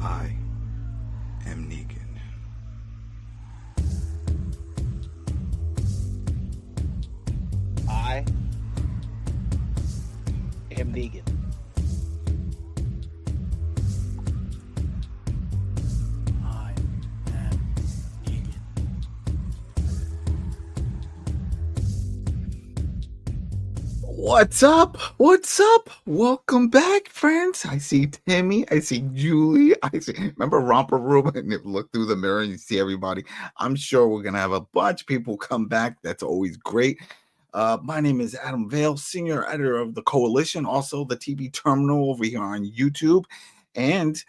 I am Negan. I am Negan. I am Negan. What's up? What's up? Welcome back, friends. I see Timmy. I see Julie. I see. Remember Romper Room? And you look through the mirror and you see everybody. I'm sure we're gonna have a bunch of people come back. That's always great. My name is Adam Vale, senior editor of the Koalition, also the TV terminal over here on YouTube. And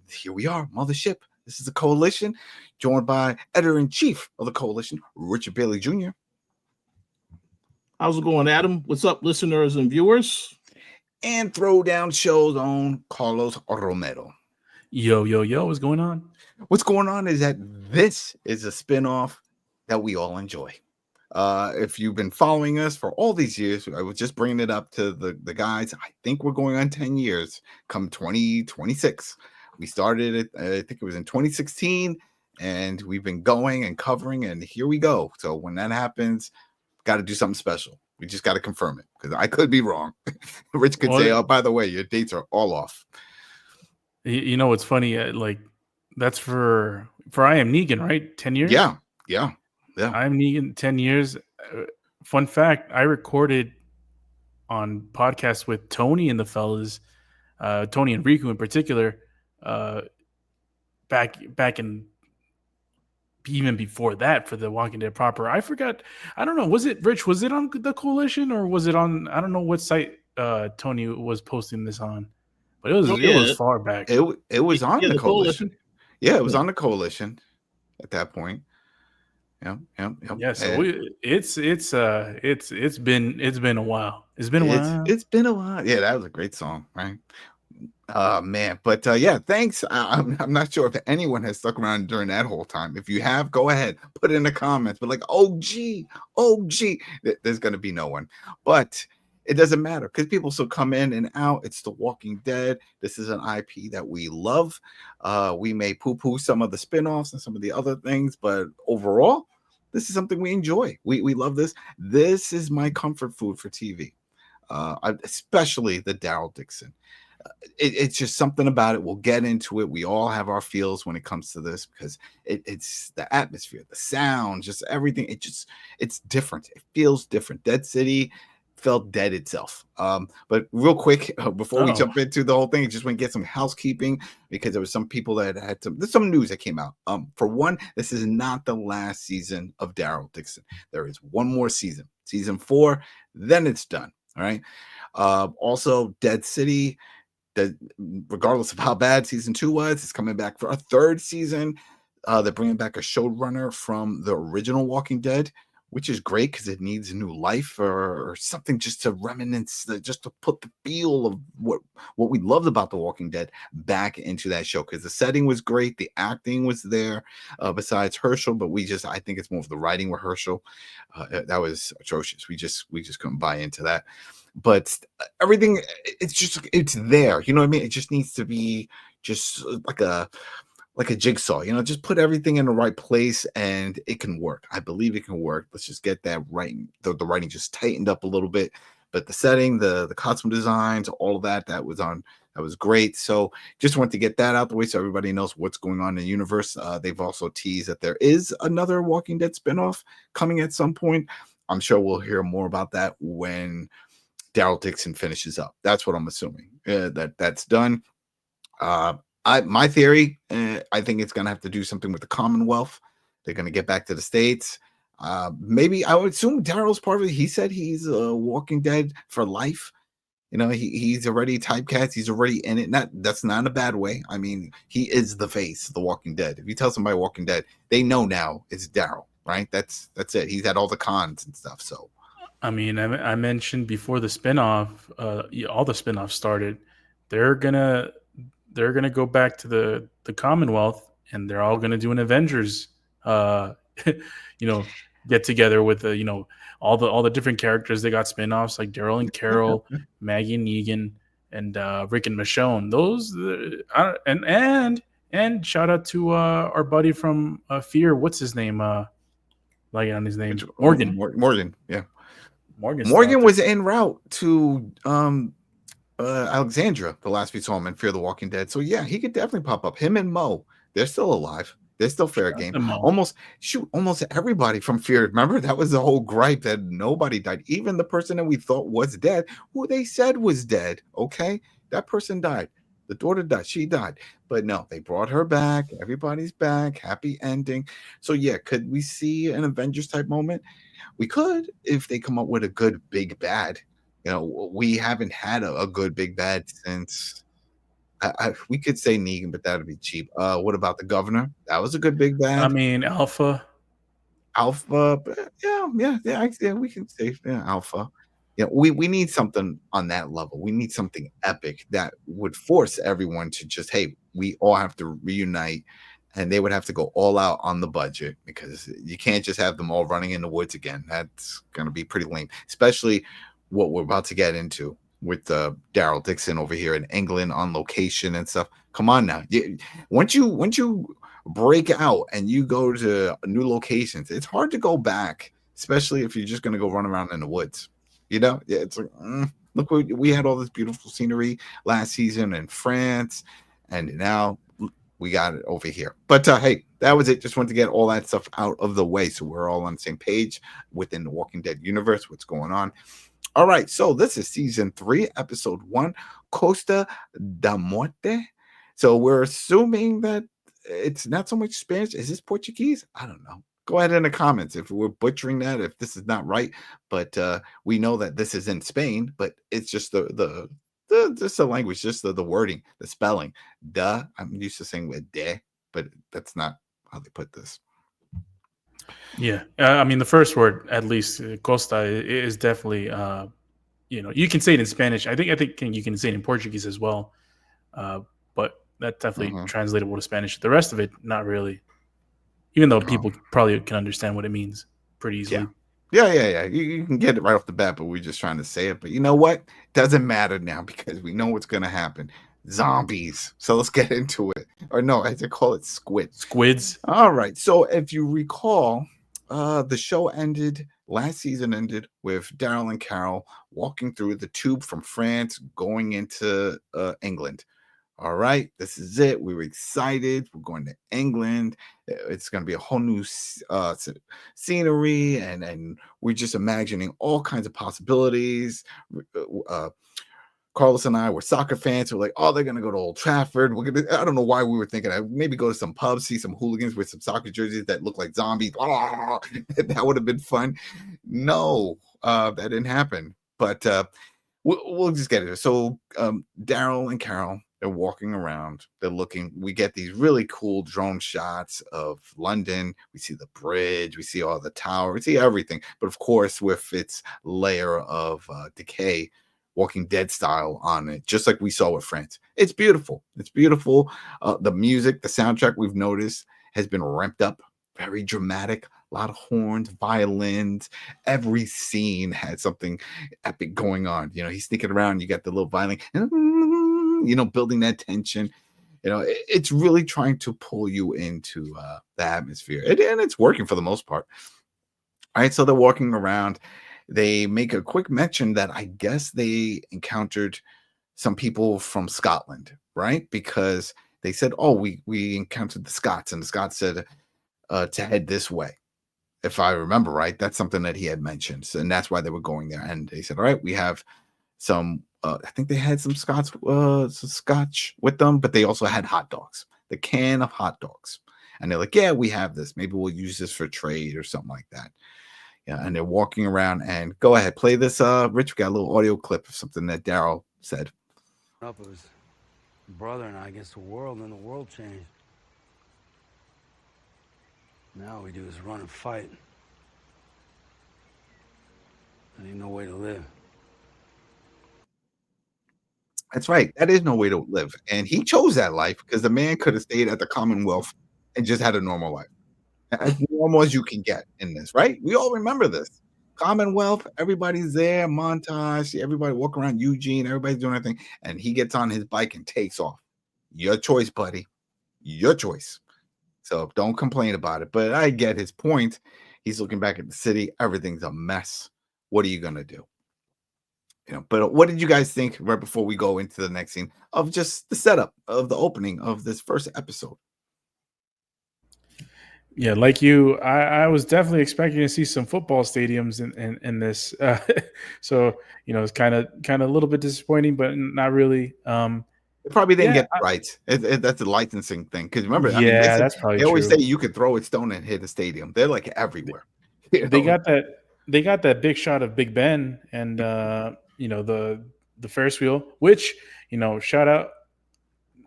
here we are, Mothership. This is the Koalition, joined by editor-in-chief of the Koalition, Richard Bailey Jr. How's it going, Adam? What's up, listeners and viewers? And Throwdown Show's own Carlos Romero. Yo, what's going on? What's going on is that this is a spinoff that we all enjoy. If you've been following us for all these years, I was just bringing it up to the guys. I think we're going on 10 years come 2026. We started it, I think it was in 2016, and we've been going and covering, and here we go. So when that happens, got to do something special. We just got to confirm it because I could be wrong. Rich could say, "Oh, by the way, your dates are all off." You know what's funny? Like that's for I Am Negan, right? 10 years. Yeah. I Am Negan 10 years. Fun fact: I recorded on podcasts with Tony and the fellas, Tony and Riku in particular, back in. Even before that, for the Walking Dead proper, I forgot. I don't know. Was it Rich? Was it on the Koalition or was it on? I don't know what site Tony was posting this on, but it was far back. It was on the Koalition. Yeah, it was on the Koalition at that point. Yeah. So it's been a while. It's been a while. It's been a while. Yeah, that was a great song, right? Man, but yeah, thanks. I'm not sure if anyone has stuck around during that whole time. If you have, go ahead, put it in the comments. But like, oh gee, there's gonna be no one. But it doesn't matter because people still come in and out. It's The Walking Dead. This is an IP that we love. We may poo-poo some of the spin-offs and some of the other things, but overall, this is something we enjoy. We love this. This is my comfort food for TV, especially the Daryl Dixon. It's just something about it. We'll get into it. We all have our feels when it comes to this because it's the atmosphere, the sound, just everything. It's different. It feels different. Dead City felt dead itself. But real quick, before we jump into the whole thing, I just want to get some housekeeping because there was some people that had there's some news that came out. For one, this is not the last season of Daryl Dixon. There is one more season 4, then it's done. All right. Also, Dead City. That regardless of how bad season 2 was, it's coming back for a third season. They're bringing back a showrunner from the original Walking Dead, which is great because it needs a new life or something just to reminisce, just to put the feel of what we loved about the Walking Dead back into that show because the setting was great, the acting was there. Besides Herschel, but I think it's more of the writing with Herschel. That was atrocious. We just couldn't buy into that. But everything, it's there. You know what I mean? It just needs to be just like a jigsaw, just put everything in the right place and it can work. I believe it can work. Let's just get that right. The writing just tightened up a little bit, but the setting, the costume designs, all of that was great. So just want to get that out the way so everybody knows what's going on in the universe. They've also teased that there is another Walking Dead spinoff coming at some point. I'm sure we'll hear more about that when Daryl Dixon finishes up. That's what I'm assuming. That's done. My theory, I think it's going to have to do something with the Commonwealth. They're going to get back to the States. Maybe I would assume Daryl's part of it. He said he's Walking Dead for life. He's already typecast. He's already in it. That's not in a bad way. I mean, he is the face of the Walking Dead. If you tell somebody Walking Dead, they know now it's Daryl, right? That's it. He's had all the cons and stuff. So, I mean, I mentioned before the spinoff, all the spinoffs started. They're gonna go back to the Commonwealth, and they're all gonna do an Avengers, get together with all the different characters. They got spinoffs like Daryl and Carol, Maggie and Negan, and Rick and Michonne. Those And shout out to our buddy from Fear. What's his name? Like on his name, Morgan. Morgan, yeah. Morgan was en route to Alexandria the last we saw him in Fear the Walking Dead. So yeah, he could definitely pop up. Him and Mo, they're still alive. They're still fair game. Almost everybody from Fear. Remember, that was the whole gripe that nobody died. Even the person that we thought was dead, who they said was dead. Okay, that person died. The daughter died. She died. But no, they brought her back. Everybody's back. Happy ending. So yeah, could we see an Avengers type moment? We could if they come up with a good big bad. You know, we haven't had a good big bad since. We could say Negan, but that'd be cheap. What about the governor? That was a good big bad. I mean, Alpha, but yeah. We can say Alpha. Yeah, we need something on that level. We need something epic that would force everyone to just, hey, we all have to reunite, and they would have to go all out on the budget because you can't just have them all running in the woods again. That's going to be pretty lame, especially what we're about to get into with Daryl Dixon over here in England on location and stuff. Come on now. Once you break out and you go to new locations, it's hard to go back, especially if you're just going to go run around in the woods. You know, it's like, look, we had all this beautiful scenery last season in France, and now we got it over here. But hey, that was it. Just wanted to get all that stuff out of the way so we're all on the same page within the Walking Dead universe, what's going on. All right, so this is season 3, episode 1, Costa da Morte. So we're assuming that it's not so much Spanish. Is this Portuguese? I don't know. Go ahead in the comments if we're butchering that, if this is not right. But we know that this is in Spain, but it's just the language, just the wording, the spelling. I'm used to saying with de, but that's not how they put this. Yeah, I mean the first word, at least Costa, is definitely you can say it in Spanish. I think you can say it in Portuguese as well, but that's definitely translatable to Spanish. The rest of it, not really. Even though people probably can understand what it means pretty easily. Yeah. You can get it right off the bat, but we're just trying to say it. But you know what? Doesn't matter now because we know what's going to happen. Zombies. So let's get into it. Or no, I call it squids. All right. So if you recall, the show last season ended with Daryl and Carol walking through the tube from France going into England. All right, this is it. We were excited. We're going to England. It's going to be a whole new scenery, and we're just imagining all kinds of possibilities. Carlos and I were soccer fans. We're like, oh, they're going to go to Old Trafford. I don't know why we were thinking maybe go to some pubs, see some hooligans with some soccer jerseys that look like zombies. That would have been fun. No, that didn't happen. But we'll just get it. So Daryl and Carol, they're walking around. They're looking. We get these really cool drone shots of London. We see the bridge. We see all the towers. We see everything. But of course, with its layer of decay, Walking Dead style on it, just like we saw with France. It's beautiful. It's beautiful. The music, the soundtrack we've noticed has been ramped up. Very dramatic. A lot of horns, violins. Every scene had something epic going on. You know, he's sneaking around. You got the little violin. Building that tension. It's really trying to pull you into the atmosphere. And it's working for the most part. All right, so they're walking around. They make a quick mention that I guess they encountered some people from Scotland, right? Because they said, oh, we encountered the Scots, and the Scots said to head this way. If I remember right, that's something that he had mentioned. So, and that's why they were going there. And they said, all right, we have some, I think they had some scotch with them, but they also had hot dogs, the can of hot dogs. And they're like, yeah, we have this. Maybe we'll use this for trade or something like that. Yeah, and they're walking around, and go ahead, play this. Rich, we got a little audio clip of something that Daryl said. It was brother and I against the world, and the world changed. Now all we do is run and fight. There ain't no way to live. That's right. That is no way to live. And he chose that life because the man could have stayed at the Commonwealth and just had a normal life. As normal as you can get in this, right? We all remember this. Commonwealth, everybody's there, montage, everybody walk around Eugene, everybody's doing everything, and he gets on his bike and takes off. Your choice, buddy. your choice. So don't complain about it. But I get his point. He's looking back at the city. Everything's a mess. What are you gonna do? But what did you guys think right before we go into the next scene of just the setup of the opening of this first episode? Yeah, like you, I was definitely expecting to see some football stadiums in this. So it's kind of a little bit disappointing, but not really. They probably didn't Yeah, get it right. That's a licensing thing. Because remember, I mean, yeah, that's probably they always true. say you could throw a stone and hit a stadium. They're like everywhere. You They know? got that. They got that big shot of Big Ben and the Ferris wheel, which shout out,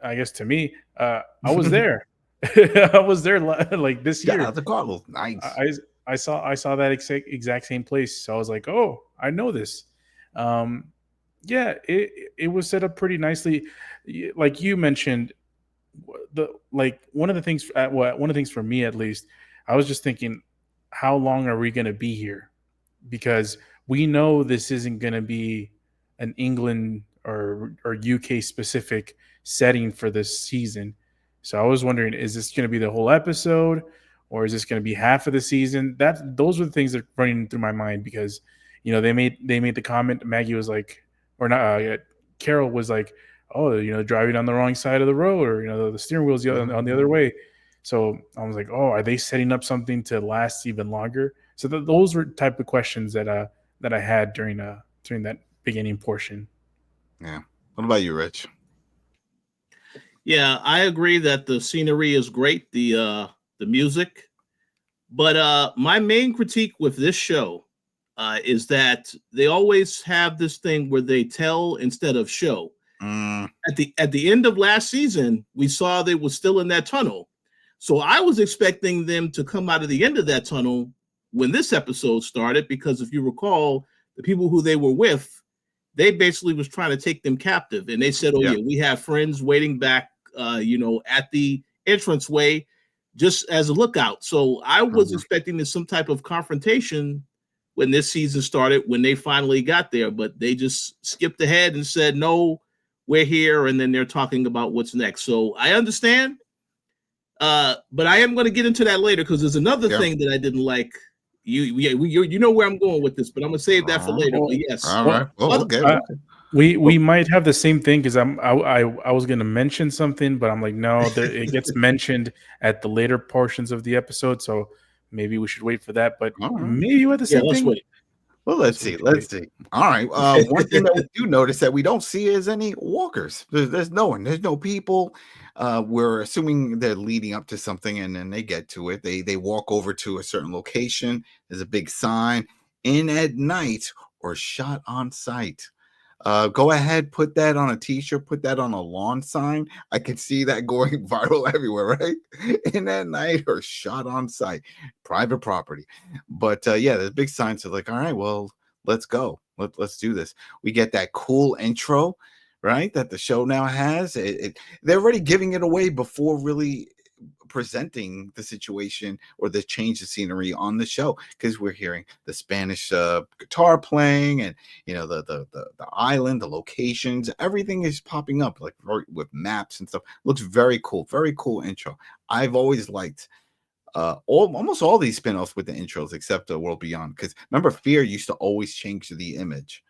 I guess to me. I was there. I was there like this Yeah, year. the Cardinals, nice. I saw that exact same place. So I was like, oh, I know this. Um, yeah, it was set up pretty nicely. Like you mentioned, one of the things one of the things for me at least, I was just thinking, how long are we going to be here? Because we know this isn't going to be an England or UK specific setting for this season. So I was wondering, is this going to be the whole episode, or is this going to be half of the season? Those were the things that are running through my mind, because they made the comment. Maggie was like, or not. Carol was like, oh, driving on the wrong side of the road, or the steering wheel's on the other way. So I was like, oh, are they setting up something to last even longer? So those were type of questions that I had during that beginning portion. Yeah. What about you, Rich? Yeah, I agree that the scenery is great, the music, but my main critique with this show is that they always have this thing where they tell instead of show. Mm, At the end of last season, we saw they were still in that tunnel. So I was expecting them to come out of the end of that tunnel when this episode started, because if you recall, the people who they were with, they basically was trying to take them captive. And they said, oh, yeah. yeah, we have friends waiting back, at the entranceway just as a lookout. So I was expecting some type of confrontation when this season started, when they finally got there, but they just skipped ahead and said, no, we're here. And then they're talking about what's next. So I understand. But I am going to get into that later, because there's another thing that I didn't like. You know where I'm going with this, but I'm going to save that for later. But yes. All right. Oh, okay. We might have the same thing, because I was going to mention something, but I'm like, no, it gets mentioned at the later portions of the episode, so maybe we should wait for that. But maybe you had the same let's thing. wait. Well, let's see. All right. One thing that we do notice that we don't see is any walkers. There's no one. There's no people. We're assuming they're leading up to something, and then they get to it. They walk over to a certain location. There's a big sign: "In at night" or "Shot on sight." Go ahead, put that on a t-shirt, put that on a lawn sign. I can see that going viral everywhere, right? In at night or shot on sight, private property. But yeah, there's big signs of like, all right, well, let's go. Let's do this. We get that cool intro, right? That the show now has. They're already giving it away before really presenting the situation or the change of scenery on the show, because we're hearing the Spanish guitar playing, and the island, the locations, everything is popping up like with maps and stuff. Looks very cool intro. I've always liked almost all these spin-offs with the intros, except the World Beyond, because remember, Fear used to always change the image,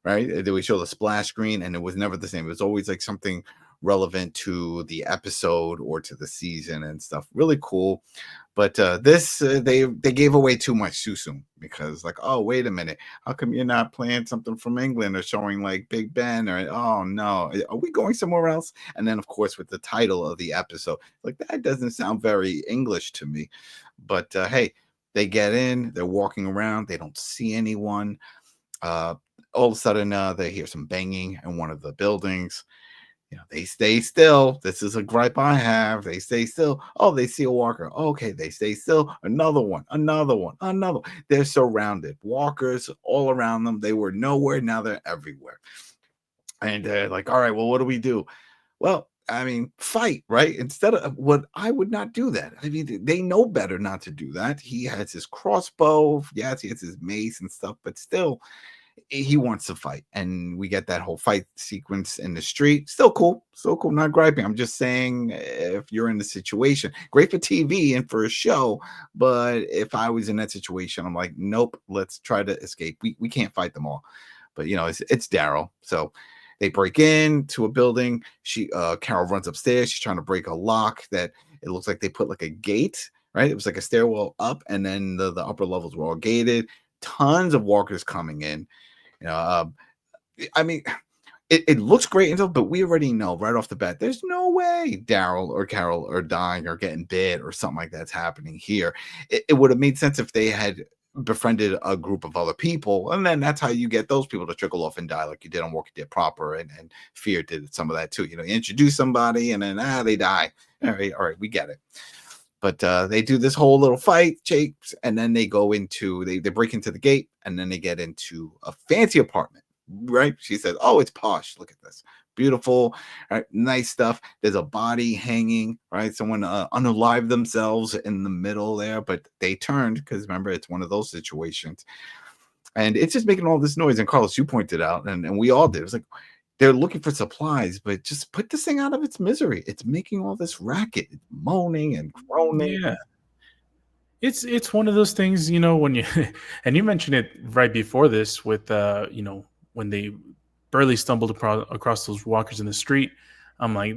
right? They would show the splash screen and it was never the same. It was always like something relevant to the episode or to the season and stuff. Really cool. But this they gave away too much too soon, because like, oh, wait a minute, how come you're not playing something from England or showing like Big Ben, or oh no, are we going somewhere else? And then of course with the title of the episode, like that doesn't sound very English to me. But hey, they get in, they're walking around, they don't see anyone. All of a sudden they hear some banging in one of the buildings. They stay still. This is a gripe I have. They stay still. Oh, they see a walker. Okay, they stay still. Another one. They're surrounded. Walkers all around them. They were nowhere. Now they're everywhere. And they're like, all right, well, what do we do? Well, I mean, fight, right? Instead of what, I would not do that. I mean, they know better not to do that. He has his crossbow. Yes, he has his mace and stuff, but still, he wants to fight, and we get that whole fight sequence in the street. Still cool, not griping. I'm just saying, if you're in the situation, great for TV and for a show, but if I was in that situation, I'm like, nope, let's try to escape. We can't fight them all. But it's Daryl. So they break into a building. Carol runs upstairs. She's trying to break a lock that it looks like they put like a gate, right? It was like a stairwell up, and then the upper levels were all gated. Tons of walkers coming in. I mean, it looks great and stuff, but we already know right off the bat, there's no way Daryl or Carol are dying or getting bit or something like that's happening here. It would have made sense if they had befriended a group of other people, and then that's how you get those people to trickle off and die, like you did on Walking Dead proper, and Fear did some of that too. You introduce somebody and then they die. All right, we get it. But they do this whole little fight, shapes, and then they go into they break into the gate, and then they get into a fancy apartment. Right? She says, "Oh, it's posh. Look at this, beautiful, right? Nice stuff." There's a body hanging. Right? Someone unalived themselves in the middle there, but they turned because remember, it's one of those situations, and it's just making all this noise. And Carlos, you pointed out, and we all did. It was like they're looking for supplies, but just put this thing out of its misery. It's making all this racket, it's moaning and groaning. Yeah. It's one of those things, when you and you mentioned it right before this with when they barely stumbled across those walkers in the street. I'm like,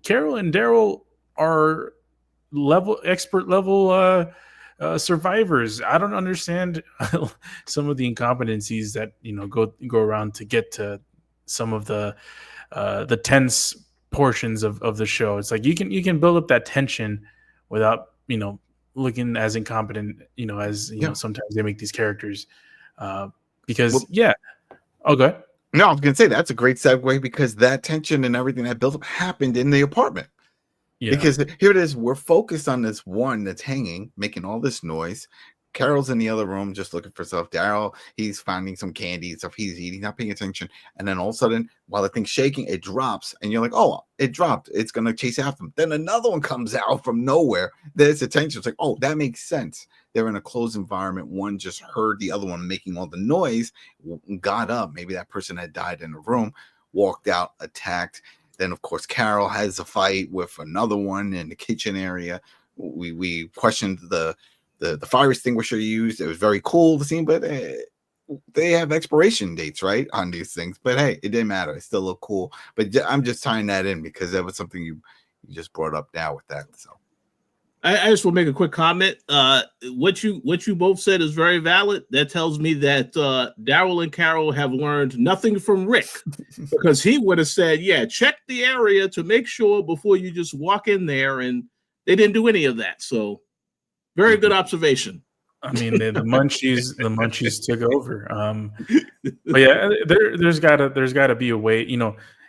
Carol and Daryl are expert level survivors. I don't understand some of the incompetencies that go around to get to some of the tense portions of the show. It's like you can build up that tension without looking as incompetent as sometimes they make these characters because okay. No, I was gonna say that's a great segue because that tension and everything that built up happened in the apartment. Yeah. Because here it is, we're focused on this one that's hanging, making all this noise. Carol's in the other room just looking for stuff. Daryl, he's finding some candy, stuff he's eating, not paying attention. And then all of a sudden, while the thing's shaking, it drops. And you're like, oh, it dropped. It's going to chase after them. Then another one comes out from nowhere. There's attention. It's like, oh, that makes sense. They're in a closed environment. One just heard the other one making all the noise, got up. Maybe that person had died in the room, walked out, attacked. Then, of course, Carol has a fight with another one in the kitchen area. We questioned the fire extinguisher used. It was very cool to see, but they have expiration dates, right, on these things. But hey, it didn't matter. It still looked cool. But I'm just tying that in because that was something you just brought up now with that. So I just want to make a quick comment. What you both said is very valid. That tells me that Daryl and Carol have learned nothing from Rick, because he would have said, "Yeah, check the area to make sure before you just walk in there," and they didn't do any of that. So. Very good observation. I mean, the munchies took over. But yeah, there's gotta be a way,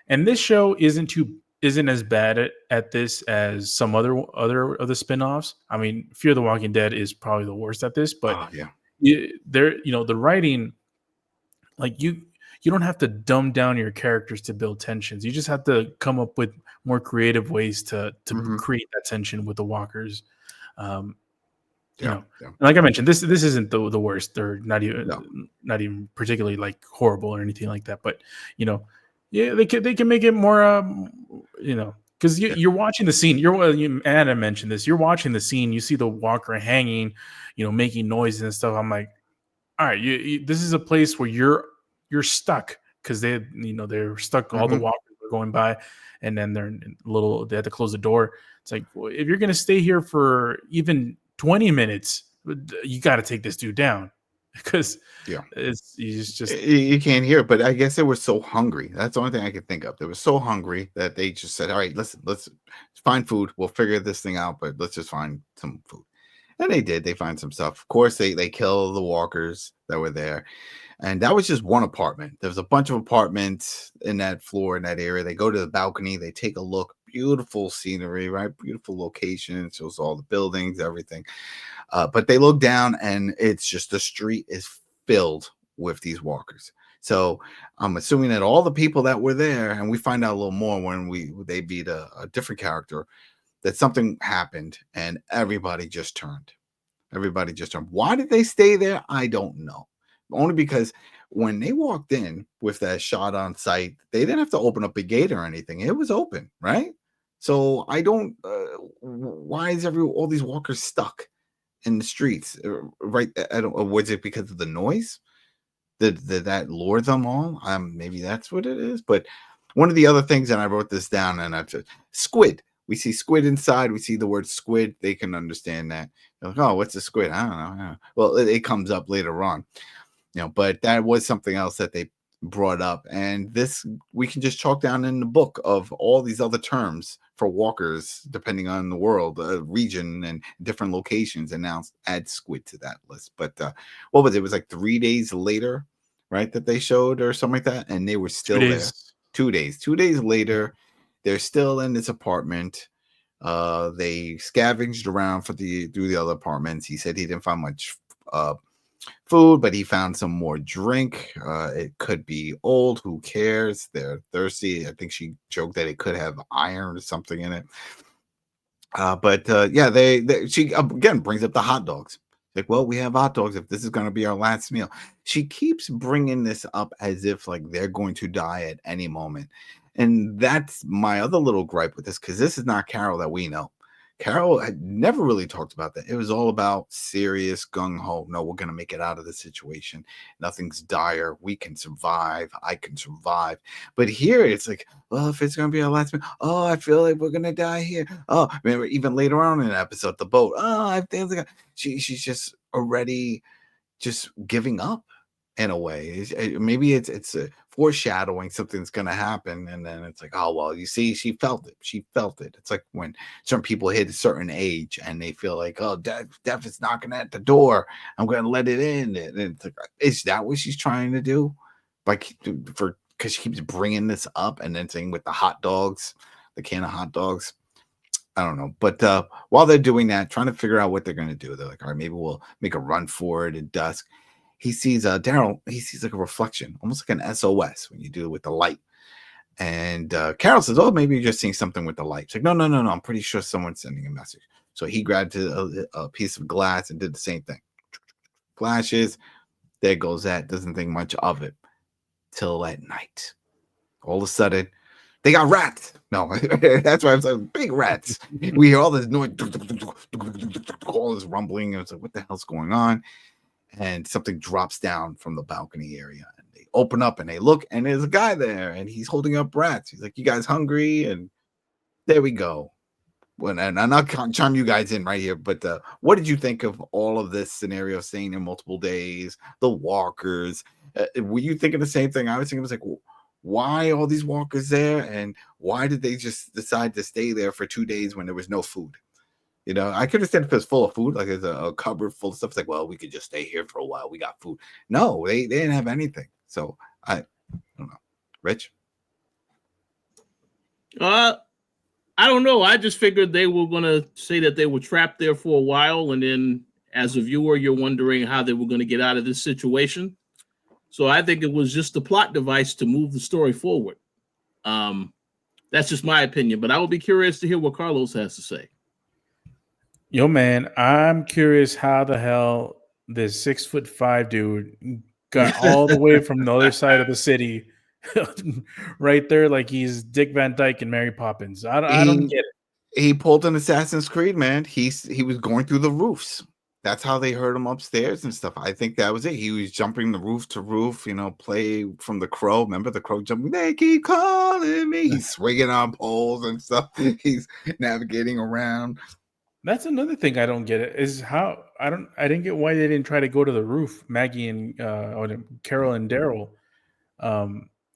and this show isn't as bad at this as some other of the spinoffs. I mean, Fear the Walking Dead is probably the worst at this, but the writing, like you don't have to dumb down your characters to build tensions. You just have to come up with more creative ways to create that tension with the walkers. Like I mentioned, this isn't the worst. They're not even particularly like horrible or anything like that. But they can make it more. Because you're watching the scene. Anna mentioned this. You're watching the scene. You see the walker hanging, making noise and stuff. I'm like, all right, this is a place where you're stuck because they're stuck. All the walkers are going by, and then they have to close the door. It's like, well, if you're gonna stay here for even 20 minutes, you got to take this dude down because you can't hear it. But I guess they were so hungry. That's the only thing I could think of. They were so hungry that they just said, all right, let's find food. We'll figure this thing out, but let's just find some food. And they did. They find some stuff. Of course, they kill the walkers that were there. And that was just one apartment. There was a bunch of apartments in that floor, in that area. They go to the balcony. They take a look. Beautiful scenery, right? Beautiful location. It shows all the buildings, everything. But they look down, and it's just the street is filled with these walkers. So I'm assuming that all the people that were there, and we find out a little more when they beat a different character, that something happened, and everybody just turned. Why did they stay there? I don't know. Only because when they walked in with that shot on sight, they didn't have to open up a gate or anything. It was open, right? So I don't. Why is all these walkers stuck in the streets? Right? I don't. Was it because of the noise? Did that lure them all? Maybe that's what it is. But one of the other things, and I wrote this down, and I said squid. We see squid inside. We see the word squid. They can understand that. They're like, oh, what's a squid? I don't know. Well, it comes up later on, but that was something else that they brought up. And this we can just chalk down in the book of all these other terms for walkers, depending on the world, region, and different locations, and now add squid to that list. But what was it? It was like 3 days later, right? That they showed or something like that. And they were still there. 2 days. 2 days later, they're still in this apartment. They scavenged around through the other apartments. He said he didn't find much food, but he found some more drink. It could be old. Who cares? They're thirsty. I think she joked that it could have iron or something in it. But she again brings up the hot dogs. Like, well, we have hot dogs if this is going to be our last meal. She keeps bringing this up as if like they're going to die at any moment. And that's my other little gripe with this, because this is not Carol that we know. Carol had never really talked about that. It was all about serious gung-ho. No, we're going to make it out of the situation. Nothing's dire. We can survive. I can survive. But here it's like, well, if it's going to be our last meal, oh, I feel like we're going to die here. Oh, remember, even later on in the episode, the boat. Oh, I feel like she's just already just giving up in a way. Maybe it's a foreshadowing something's going to happen, and then it's like, oh well, you see, she felt it. It's like when certain people hit a certain age and they feel like, oh, death is knocking at the door, I'm going to let it in. And it's like, is that what she's trying to do? Like, because she keeps bringing this up and then saying with the hot dogs, the can of hot dogs. I don't know. But while they're doing that, trying to figure out what they're going to do, they're like, all right, maybe we'll make a run for it at dusk. He sees Daryl. He sees like a reflection, almost like an SOS when you do it with the light. And Carol says, "Oh, maybe you're just seeing something with the light." It's like, no. I'm pretty sure someone's sending a message. So he grabbed a piece of glass and did the same thing. Flashes. There goes that. Doesn't think much of it till at night. All of a sudden, they got rats. No, that's why I'm saying big rats. We hear all this noise, all this rumbling. And it's like, what the hell's going on? And something drops down from the balcony area, and they open up and they look, and there's a guy there, and he's holding up rats. He's like, "You guys hungry?" And there we go. And I'm not chime you guys in right here, but what did you think of all of this scenario, staying in multiple days, the walkers? Were you thinking the same thing? I was thinking, it was like, why all these walkers there, and why did they just decide to stay there for 2 days when there was no food? I could understand if it's full of food, like there's a cupboard full of stuff. It's like, well, we could just stay here for a while. We got food. No, they didn't have anything. So I don't know. Rich? I don't know. I just figured they were going to say that they were trapped there for a while. And then as a viewer, you're wondering how they were going to get out of this situation. So I think it was just a plot device to move the story forward. That's just my opinion, but I will be curious to hear what Carlos has to say. Yo, man, I'm curious how the hell this 6'5" dude got all the way from the other side of the city, right there, like he's Dick Van Dyke and Mary Poppins. I don't get it. He pulled an Assassin's Creed, man. He was going through the roofs. That's how they heard him upstairs and stuff. I think that was it. He was jumping the roof to roof, play from The Crow. Remember The Crow jumping? They keep calling me. He's swinging on poles and stuff. He's navigating around. That's another thing I don't get. It is how I didn't get why they didn't try to go to the roof. Maggie and Carol and Daryl.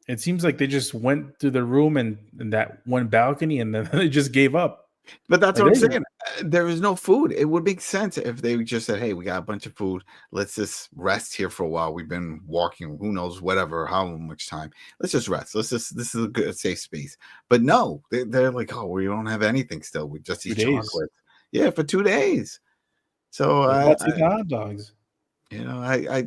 It seems like they just went to the room and that one balcony, and then they just gave up. But that's what I'm saying. There is no food. It would make sense if they just said, "Hey, we got a bunch of food. Let's just rest here for a while. We've been walking, who knows, whatever, how much time. Let's just rest. This is a good, safe space." But no, they're like, "Oh, we don't have anything still. We just eat chocolate." Yeah, for 2 days. So let's eat hot dogs. I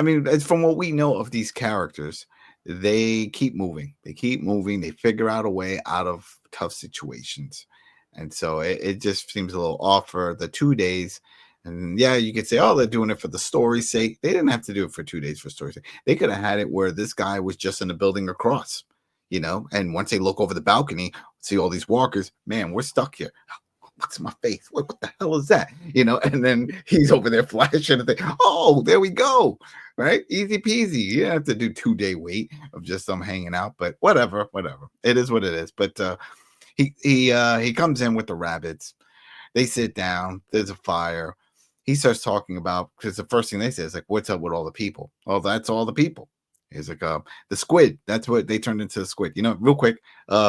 mean, it's from what we know of these characters, they keep moving. They keep moving. They figure out a way out of tough situations. And so it just seems a little off for the 2 days. And yeah, you could say, oh, they're doing it for the story's sake. They didn't have to do it for 2 days for story's sake. They could have had it where this guy was just in the building across, and once they look over the balcony, see all these walkers, man, we're stuck here. What's in my face? What the hell is that? And then he's over there flashing and think, oh, there we go. Right? Easy peasy. You don't have to do 2-day wait of just them hanging out, but whatever. It is what it is. But he comes in with the rabbits. They sit down. There's a fire. He starts talking about, because the first thing they say is like, what's up with all the people? Oh, that's all the people. He's like, the squid. That's what they turned into the squid. Real quick,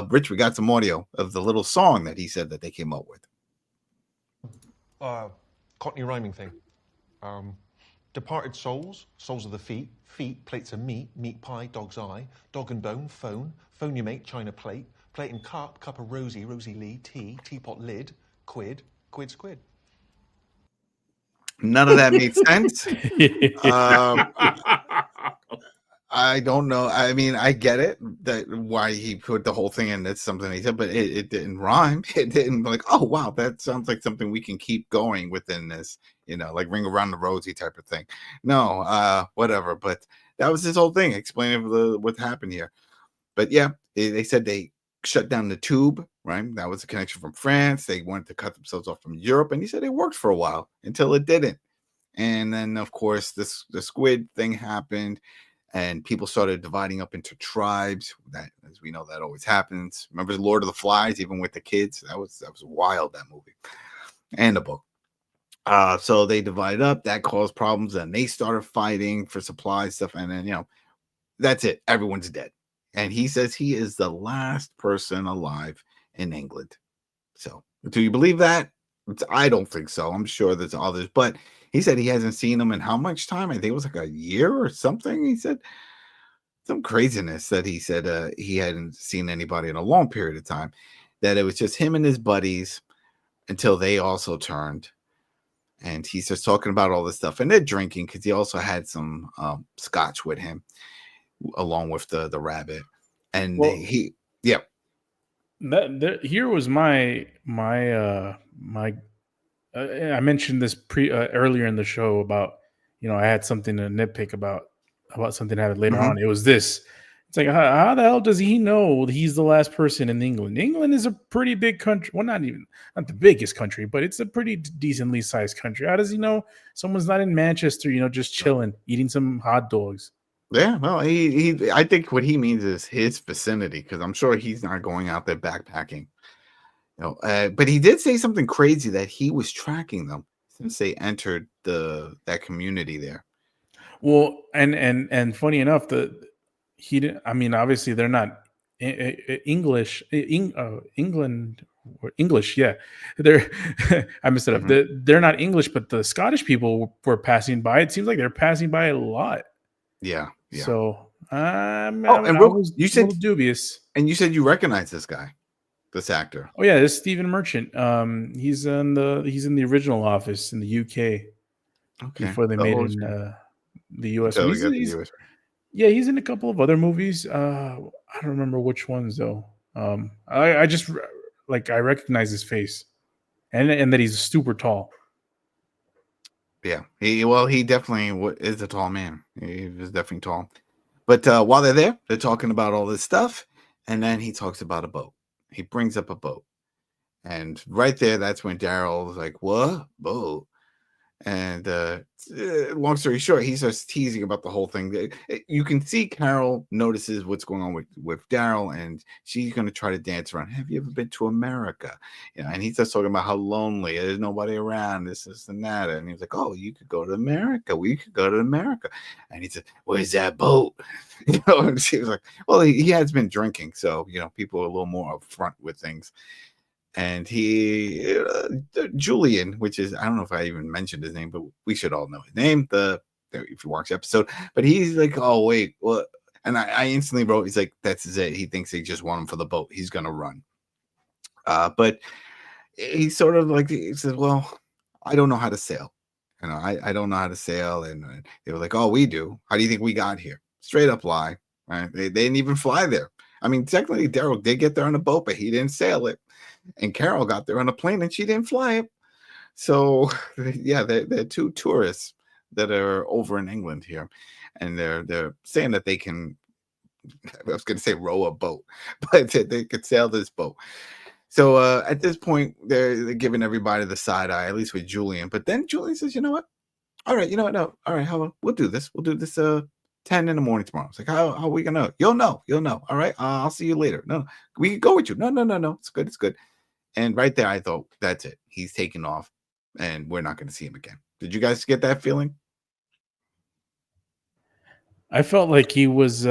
Rich, we got some audio of the little song that he said that they came up with. Cockney rhyming thing. Departed souls, soles of the feet, plates of meat, meat pie, dog's eye, dog and bone, phone your mate, china plate and cup of rosy lee, teapot lid, quid, squid. None of that made sense. I don't know. I mean, I get it that why he put the whole thing in. That's something he said, but it didn't rhyme. It didn't like, oh wow, that sounds like something we can keep going within this, like Ring Around the Rosie type of thing. No, whatever. But that was his whole thing, explaining what happened here. But yeah, they said they shut down the tube, right? That was a connection from France. They wanted to cut themselves off from Europe, and he said it worked for a while until it didn't. And then, of course, the squid thing happened, and people started dividing up into tribes. That, as we know, that always happens. Remember Lord of the Flies, even with the kids? That was wild, that movie and the book. So they divided up. That caused problems, and they started fighting for supplies stuff. And then, that's it. Everyone's dead. And he says he is the last person alive in England. So do you believe that? I don't think so. I'm sure there's others, but he said he hasn't seen them in how much time? I think it was like a year or something. He said some craziness that he said he hadn't seen anybody in a long period of time, that it was just him and his buddies until they also turned. And he starts talking about all this stuff, and they're drinking because he also had some scotch with him along with the rabbit. And Well, here was my I mentioned this earlier in the show about, I had something to nitpick about something that happened later on. It was this. It's like, how the hell does he know he's the last person in England? England is a pretty big country. Well, not the biggest country, but it's a pretty decently sized country. How does he know someone's not in Manchester, just chilling, eating some hot dogs? Yeah, well, I think what he means is his vicinity, because I'm sure he's not going out there backpacking. But he did say something crazy, that he was tracking them since they entered that community there. Well, and funny enough, he didn't. I mean, obviously they're not English, England or English. Yeah, they're. I messed it up. They're not English, but the Scottish people were passing by. It seems like they're passing by a lot. Yeah. So I was you said a little dubious. And you said you recognize this guy, this actor. Oh yeah, this is Stephen Merchant. He's in the original Office in the UK. Okay. Before they made it in the US. Yeah, he's in a couple of other movies. I don't remember which ones though. I just I recognize his face, and that he's super tall. Yeah, he definitely is a tall man. He was definitely tall. But while they're there, they're talking about all this stuff, and then he talks about a boat. He brings up a boat, and right there, that's when Daryl was like, "What boat?" And long story short, he starts teasing about the whole thing. You can see Carol notices what's going on with Daryl, and she's going to try to dance around. Have you ever been to America? And he starts talking about how lonely, there's nobody around, this and that. And he's like, "Oh, you could go to America. We could go to America." And he said, "Where's that boat?" And she was like, "Well, he has been drinking, so people are a little more upfront with things." And he, Julian, which is, I don't know if I even mentioned his name, but we should all know his name, if you watch the episode. But he's like, "Oh, wait, what?" And I instantly wrote, he's like, "That's it. He thinks they just want him for the boat. He's going to run." But he's sort of like, he says, "Well, I don't know how to sail. I don't know how to sail." And they were like, "Oh, we do. How do you think we got here?" Straight up lie, right? They didn't even fly there. I mean, technically, Daryl did get there on a boat, but he didn't sail it. And Carol got there on a plane, and she didn't fly it. So yeah, they're two tourists that are over in England here, and they're saying that they can. I was going to say row a boat, but they could sail this boat. So at this point, they're giving everybody the side eye, at least with Julian. But then Julian says, "You know what? All right, you know what? No, all right, how about we'll do this? We'll do this 10 in the morning tomorrow." It's like, how are we gonna know? You'll know. All right, I'll see you later. No, we can go with you. No. It's good, it's good. And right there, I thought, that's it. He's taking off, and we're not gonna see him again. Did you guys get that feeling? I felt like he wasn't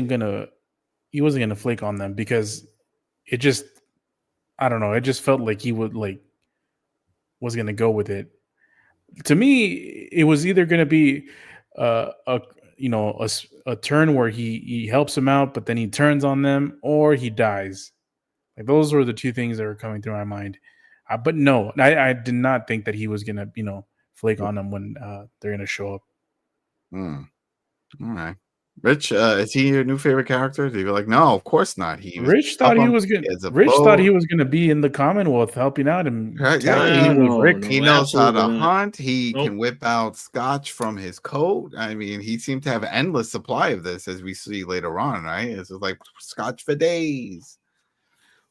gonna flake on them because it just I don't know. It just felt like he was gonna go with it. To me, it was either gonna be a a turn where he helps him out, but then he turns on them, or he dies. Like those were the two things that were coming through my mind. But no, I did not think that he was gonna flake on them when they're gonna show up. Hmm. All right. Rich, is he your new favorite character? Do you like, no, of course not. He was Rich up thought he on was gonna. he has a Rich thought he boat. was gonna be in the Commonwealth helping out and Right, tag yeah, teaming with No, Rick. he no, knows how to absolutely not. hunt. He Nope. can whip out scotch from his coat. I mean, he seemed to have an endless supply of this, as we see later on, right? It's just like scotch for days.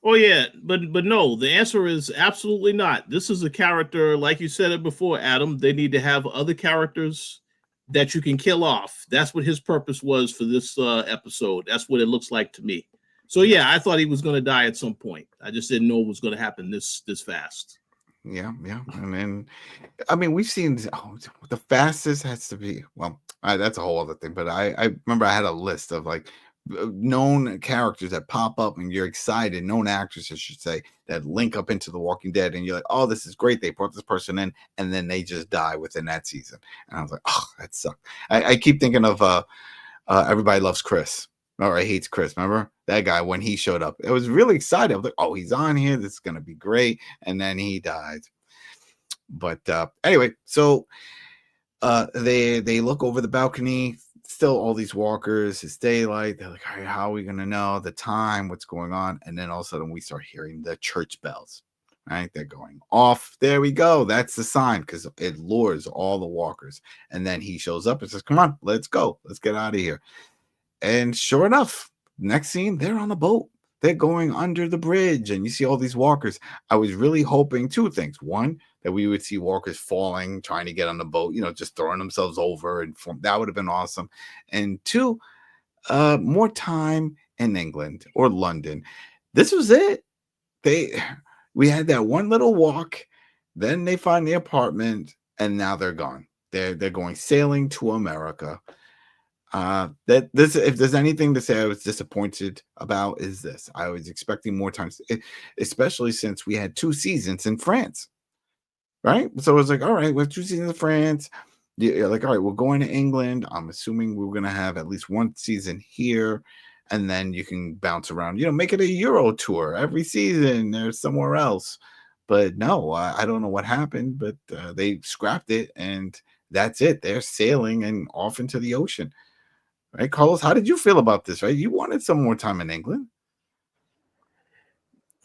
Oh yeah, but no, the answer is absolutely not. This is a character, like you said it before, Adam. They need to have other characters that you can kill off. That's what his purpose was for this episode. That's what it looks like to me. So yeah, I thought he was going to die at some point. I just didn't know it was going to happen this fast. Yeah. And then, I mean, we've seen the fastest has to be, well, that's a whole other thing. But I remember I had a list of like known characters that pop up and you're excited, known actors, I should say, that link up into The Walking Dead, and you're like, oh, this is great. They brought this person in, and then they just die within that season. And I was like, oh, that sucked. I keep thinking of Everybody Loves Chris. Or hates Chris. Remember that guy when he showed up? It was really exciting. I was like, oh, he's on here. This is gonna be great. And then he died. But anyway, so they look over the balcony. Still all these walkers. It's daylight. They're like, all right, how are we gonna know the time? What's going on? And then all of a sudden we start hearing the church bells. Right, they're going off. There we go. That's the sign, because it lures all the walkers. And then he shows up and says, come on, let's go. Let's get out of here. And sure enough, next scene, they're on a boat. They're going under the bridge, and you see all these walkers. I was really hoping two things. One, that we would see walkers falling, trying to get on the boat, just throwing themselves over, and that would have been awesome. And two, more time in England or London. This was it. We had that one little walk, then they find the apartment, and now they're gone. They're going sailing to America. That this, if there's anything to say I was disappointed about, is this. I was expecting more time, especially since we had 2 seasons in France, right? So it was like, all right, we have 2 seasons in France. You're like, all right, we're going to England. I'm assuming we're going to have at least 1 season here, and then you can bounce around, make it a Euro tour every season or somewhere else. But no, I don't know what happened, but they scrapped it, and that's it. They're sailing and off into the ocean. Right, Carlos, how did you feel about this? Right, you wanted some more time in England.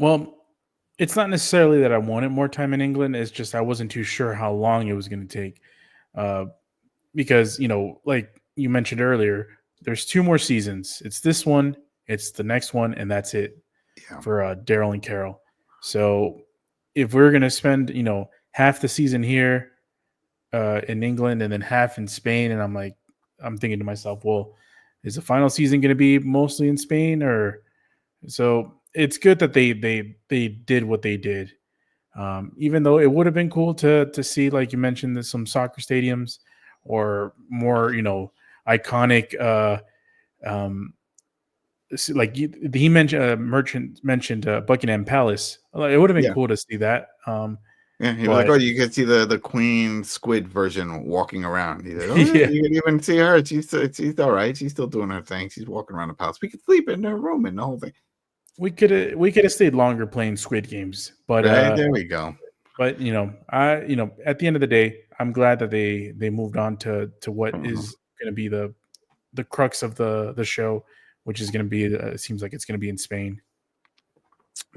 Well, it's not necessarily that I wanted more time in England. It's just I wasn't too sure how long it was going to take, because like you mentioned earlier, there's 2 more seasons. It's this one, it's the next one, and that's it for Daryl and Carol. So if we're going to spend half the season here in England and then half in Spain, and I'm thinking to myself, well, is the final season going to be mostly in Spain? Or so it's good that they did what they did. Even though it would have been cool to see, like you mentioned, some soccer stadiums or more iconic. Like he mentioned Buckingham Palace. It would have been cool to see that. Yeah, he was like, oh, you can see the Queen Squid version walking around. He's like, oh, Yeah. you can even see her. She's all right. She's still doing her thing. She's walking around the palace. We could sleep in her room and the whole thing. We could have stayed longer playing Squid Games, but right, there we go. But at the end of the day, I'm glad that they moved on to what is going to be the crux of the show, which is going to be it seems like it's going to be in Spain.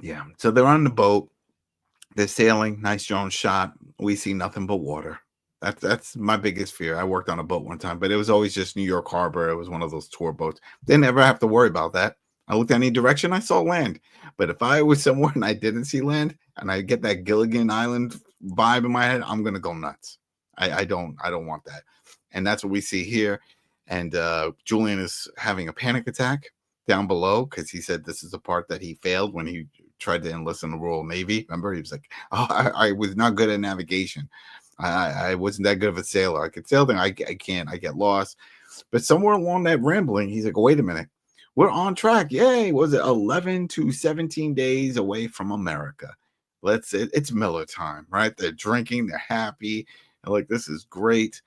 Yeah, so they're on the boat. They're sailing, nice drone shot. We see nothing but water. That's my biggest fear. I worked on a boat one time, but it was always just New York Harbor. It was one of those tour boats. Didn't ever have to worry about that. I looked any direction, I saw land. But if I was somewhere and I didn't see land, and I get that Gilligan Island vibe in my head, I'm gonna go nuts. I don't want that. And that's what we see here. And Julian is having a panic attack down below because he said this is the part that he failed when he tried to enlist in the Royal Navy. Remember, he was like, "Oh, I was not good at navigation. I wasn't that good of a sailor. I could sail thing. I can't. I get lost." But somewhere along that rambling, he's like, "Wait a minute, we're on track. Yay! Was it 11 to 17 days away from America? It's Miller time, right? They're drinking. They're happy. They're like, this is great."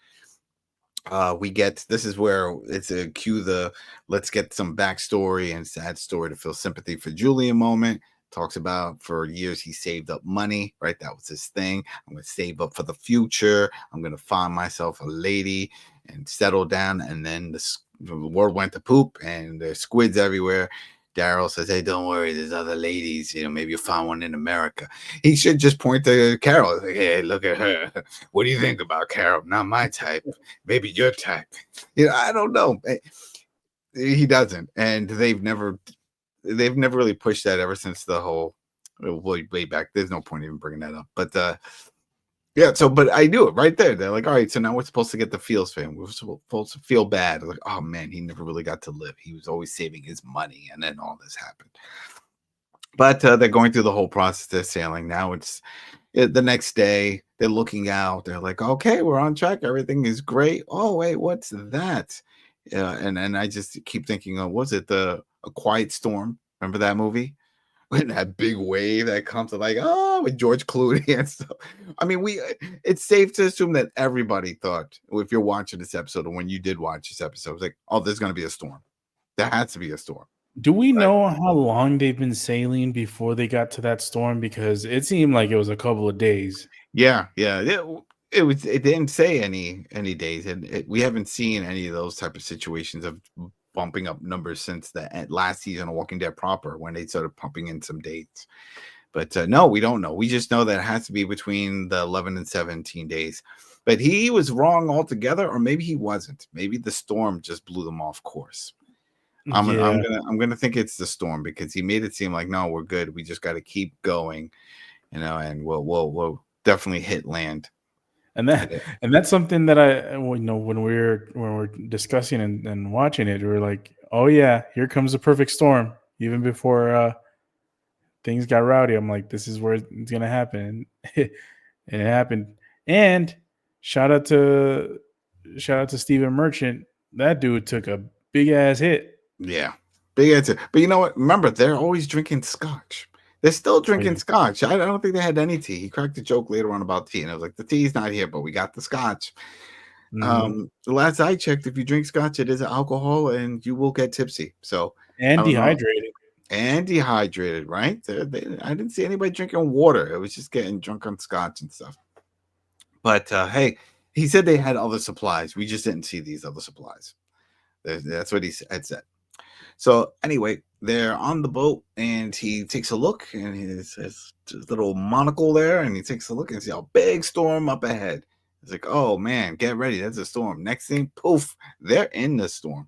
This is where it's a cue the let's get some backstory and sad story to feel sympathy for Julian moment. Talks about for years he saved up money, right? That was his thing. I'm gonna save up for the future. I'm gonna find myself a lady and settle down. And then the world went to poop and there's squids everywhere. Daryl says, "Hey, don't worry, there's other ladies. Maybe you'll find one in America." He should just point to Carol. Like, "Hey, look at her. What do you think about Carol? Not my type. Maybe your type." I don't know. He doesn't, and they've never really pushed that ever since the whole way back. There's no point even bringing that up. But yeah, but I knew it right there. They're like, all right, so now we're supposed to get the feels for him. We're supposed to feel bad. Like, oh man, he never really got to live. He was always saving his money, and then all this happened. But they're going through the whole process. They're sailing. Now it's the next day. They're looking out. They're like, okay, we're on track. Everything is great. Oh wait, what's that? And I just keep thinking, was it A Quiet Storm? Remember that movie? When that big wave that comes, like, with George Clooney and stuff. I mean, it's safe to assume that everybody thought, if you're watching this episode, or when you did watch this episode, it's like, oh, there's going to be a storm. There has to be a storm. Do we know how long they've been sailing before they got to that storm? Because it seemed like it was a couple of days. Yeah. It didn't say any days, and we haven't seen any of those type of situations of bumping up numbers since the last season of Walking Dead proper, when they started pumping in some dates. But no, we don't know. We just know that it has to be between the 11 and 17 days. But he was wrong altogether, or maybe he wasn't. Maybe the storm just blew them off course. I'm gonna think it's the storm, because he made it seem like, no, we're good. We just got to keep going, and we'll definitely hit land. And that's something that when we're discussing and watching it, we're like, oh yeah, here comes the perfect storm. Even before things got rowdy, I'm like, this is where it's gonna happen. And it happened. And shout out to Stephen Merchant. That dude took a big ass hit. Yeah, big answer. But you know what? Remember, they're always drinking scotch. They're still drinking scotch. I don't think they had any tea. He cracked a joke later on about tea, and I was like, the tea's not here, but we got the scotch. The last I checked, if you drink scotch, it is alcohol, and you will get tipsy. So and dehydrated. And dehydrated, right? I didn't see anybody drinking water. It was just getting drunk on scotch and stuff. But hey, he said they had other supplies. We just didn't see these other supplies. That's what he had said. So anyway, they're on the boat, and he takes a look, and his little monocle there, and he takes a look and sees a big storm up ahead. It's like, oh man, get ready, that's a storm. Next thing, poof, they're in the storm,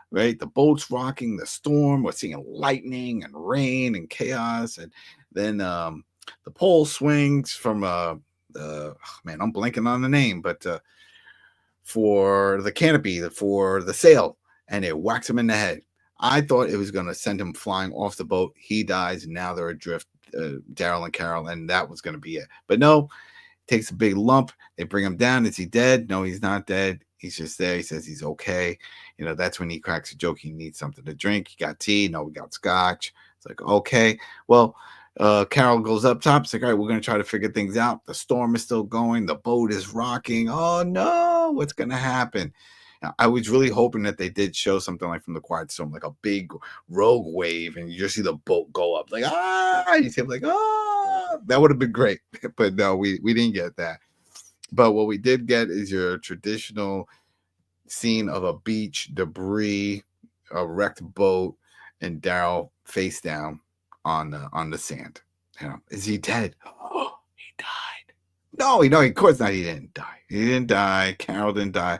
right? The boat's rocking, the storm. We're seeing lightning and rain and chaos, and then the pole swings from man, I'm blanking on the name, but for the canopy, for the sail, and it whacks him in the head. I thought it was going to send him flying off the boat. He dies, and now they're adrift, Daryl and Carol, and that was going to be it. But no, takes a big lump. They bring him down. Is he dead? No, he's not dead. He's just there. He says he's okay. That's when he cracks a joke. He needs something to drink. He got tea. No, we got scotch. It's like, okay. Well, Carol goes up top. It's like, all right, we're going to try to figure things out. The storm is still going. The boat is rocking. Oh, no. What's going to happen? I was really hoping that they did show something like from the Quiet Storm, like a big rogue wave, and you just see the boat go up, like, you see him like, that would have been great. But no, we didn't get that. But what we did get is your traditional scene of a beach, debris, a wrecked boat, and Daryl face down on the sand. Is he dead? died. No, of course not. He didn't die. He didn't die. Carol didn't die.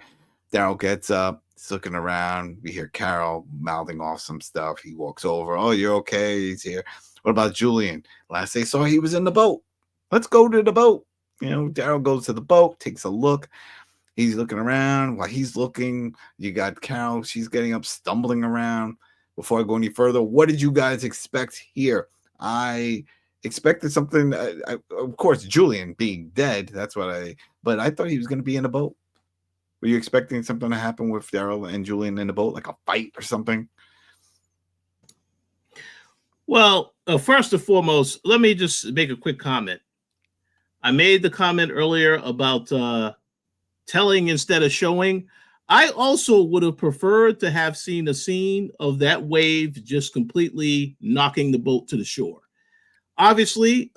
Daryl gets up. He's looking around. We hear Carol mouthing off some stuff. He walks over. Oh, you're okay. He's here. What about Julian? Last they saw, he was in the boat. Let's go to the boat. Daryl goes to the boat, takes a look. He's looking around. While he's looking, you got Carol. She's getting up, stumbling around. Before I go any further, what did you guys expect here? I expected something. Of course, Julian being dead. But I thought he was going to be in a boat. Were you expecting something to happen with Daryl and Julian in the boat, like a fight or something? Well, first and foremost, let me just make a quick comment. I made the comment earlier about telling instead of showing. I also would have preferred to have seen a scene of that wave just completely knocking the boat to the shore. Obviously,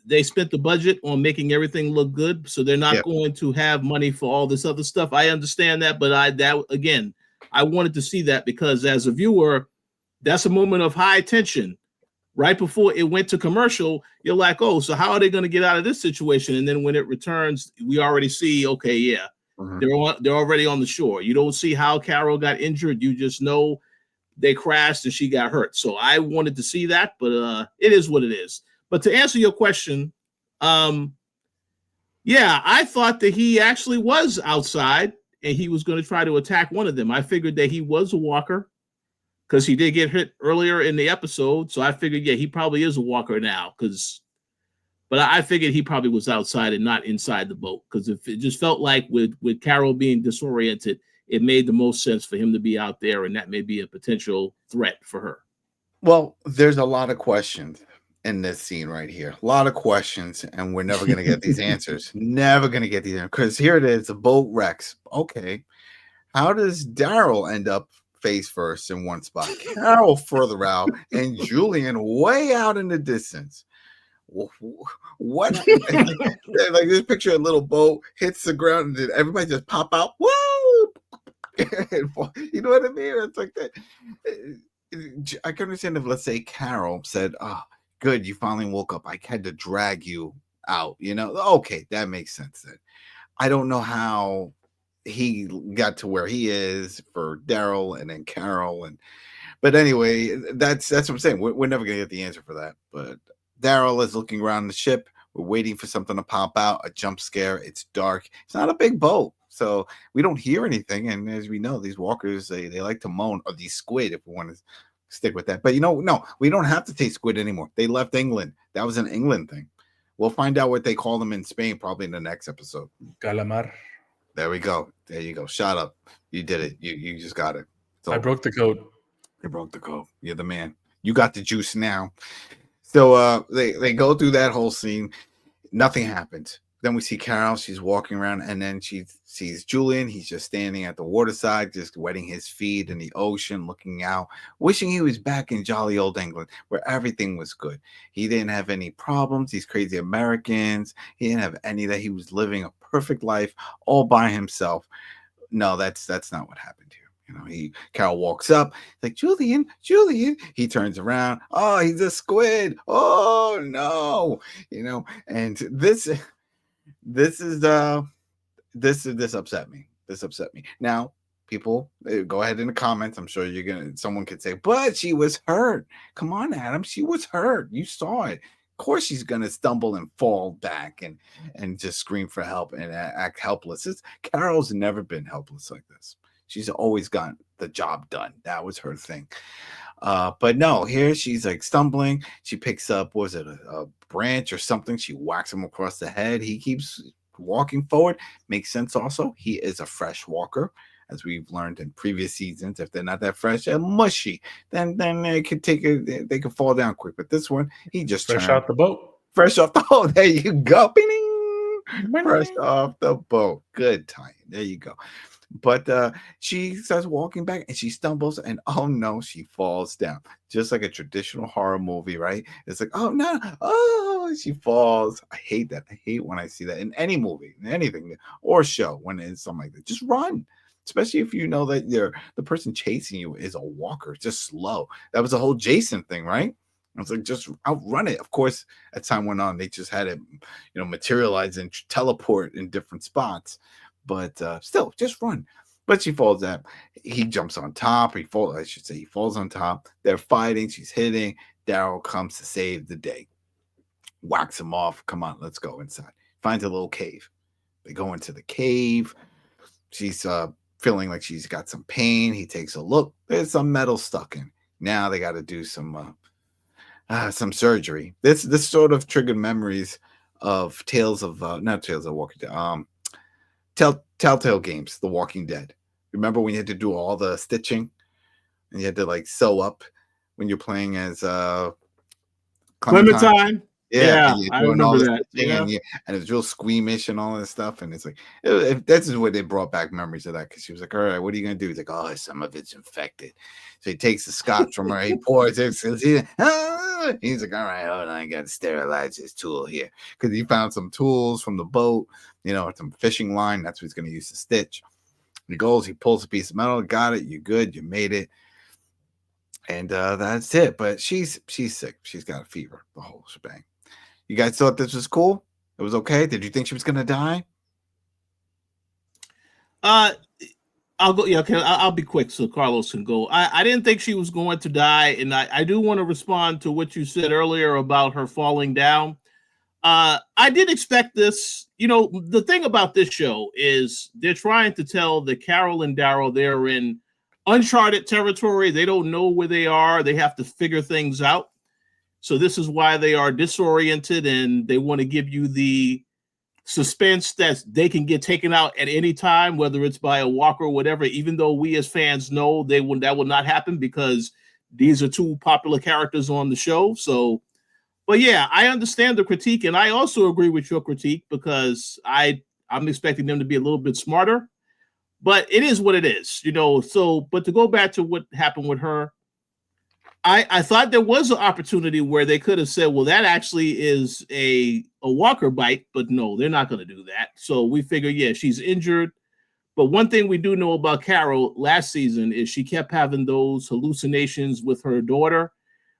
they spent the budget on making everything look good, so they're not going to have money for all this other stuff. I understand that, but I wanted to see that because as a viewer, that's a moment of high tension. Right before it went to commercial, you're like, oh, so how are they going to get out of this situation? And then when it returns, we already see, okay, yeah, they're already on the shore. You don't see how Carol got injured. You just know they crashed and she got hurt. So I wanted to see that, but it is what it is. But to answer your question, I thought that he actually was outside and he was going to try to attack one of them. I figured that he was a walker because he did get hit earlier in the episode. So I figured, he probably is a walker now. But I figured he probably was outside and not inside the boat because if it just felt like with Carol being disoriented, it made the most sense for him to be out there, and that may be a potential threat for her. Well, there's a lot of questions in this scene right here. A lot of questions, and we're never going to get these answers. Never going to get these answers. Because here it is, the boat wrecks. Okay. How does Daryl end up face first in one spot? Carol further out, and Julian way out in the distance. What? Like this picture, a little boat hits the ground, and then everybody just pop out. Woo! You know what I mean? It's like that. I can understand if, let's say, Carol said, "Oh, good, you finally woke up. I had to drag you out." Okay, that makes sense. Then I don't know how he got to where he is for Daryl and then Carol, but anyway, that's what I'm saying. We're never gonna get the answer for that. But Daryl is looking around the ship. We're waiting for something to pop out, a jump scare. It's dark. It's not a big boat, so we don't hear anything. And as we know, these walkers, they like to moan, or these squid, if we want to stick with that. But no, we don't have to take squid anymore. They left England. That was an England thing. We'll find out what they call them in Spain probably in the next episode. Calamar. There we go. There you go. Shut up. You did it. You just got it. I broke the code. You broke the code. You're the man. You got the juice now. So they go through that whole scene. Nothing happens. Then we see Carol. She's walking around, and then she sees Julian. He's just standing at the waterside, just wetting his feet in the ocean, looking out, wishing he was back in jolly old England where everything was good. He didn't have any problems. These crazy Americans. He didn't have any that. He was living a perfect life all by himself. No, that's not what happened here. Carol walks up, like, Julian. He turns around. Oh, he's a squid. Oh no, and this upset me. This upset me. Now, people, go ahead in the comments. I'm sure someone could say, but she was hurt. Come on, Adam. She was hurt. You saw it. Of course she's gonna stumble and fall back and just scream for help and act helpless. Carol's never been helpless like this. She's always got the job done. That was her thing. But no, here she's like stumbling. She picks up, was it a branch or something? She whacks him across the head. He keeps walking forward. Makes sense also. He is a fresh walker, as we've learned in previous seasons. If they're not that fresh and mushy, then they could they could fall down quick. But this one, he just fresh out the boat. Fresh off the boat. There you go. Fresh off the boat. Good time. There you go. But she starts walking back and she stumbles and oh no, she falls down. Just like a traditional horror movie, right? It's like, oh no, oh, she falls. I hate that. I hate when I see that in any movie, in anything, or show when it's something like that. Just run. Especially if you know that the person chasing you is a walker, just slow. That was the whole Jason thing, right? I was like, just outrun it. Of course, as time went on, they just had it, materialize and teleport in different spots. But still, just run. But she falls out. He jumps on top. He falls on top. They're fighting. She's hitting. Daryl comes to save the day. Whacks him off. Come on, let's go inside. Finds a little cave. They go into the cave. She's feeling like she's got some pain. He takes a look. There's some metal stuck in. Now they got to do some surgery. This sort of triggered memories of not Tales of Walking Dead. Telltale games, The Walking Dead. Remember when you had to do all the stitching and you had to like sew up when you're playing as Clementine. Yeah, I remember that. Yeah. And it was real squeamish and all this stuff. And it's like, that's where they brought back memories of that, because she was like, all right, what are you going to do? He's like, oh, some of it's infected. So he takes the scotch from her, he pours it. He's like, all right, hold on, I got to sterilize this tool here. Because he found some tools from the boat, some fishing line. That's what he's going to use to stitch. He goes, he pulls a piece of metal, got it, you're good, you made it. And that's it. But she's sick. She's got a fever, the whole shebang. You guys thought this was cool? It was okay? Did you think she was going to die? I'll go. Yeah, okay. I'll be quick so Carlos can go. I didn't think she was going to die, and I do want to respond to what you said earlier about her falling down. I did expect this. The thing about this show is they're trying to tell that Carol and Daryl, they're in uncharted territory. They don't know where they are. They have to figure things out. So this is why they are disoriented, and they want to give you the suspense that they can get taken out at any time, whether it's by a walker or whatever, even though we as fans know that will not happen because these are two popular characters on the show. So, but yeah, I understand the critique, and I also agree with your critique because I'm expecting them to be a little bit smarter, but it is what it is, So, but to go back to what happened with her, I thought there was an opportunity where they could have said, well, that actually is a walker bite, but no, they're not going to do that. So we figure, yeah, she's injured. But one thing we do know about Carol last season is she kept having those hallucinations with her daughter.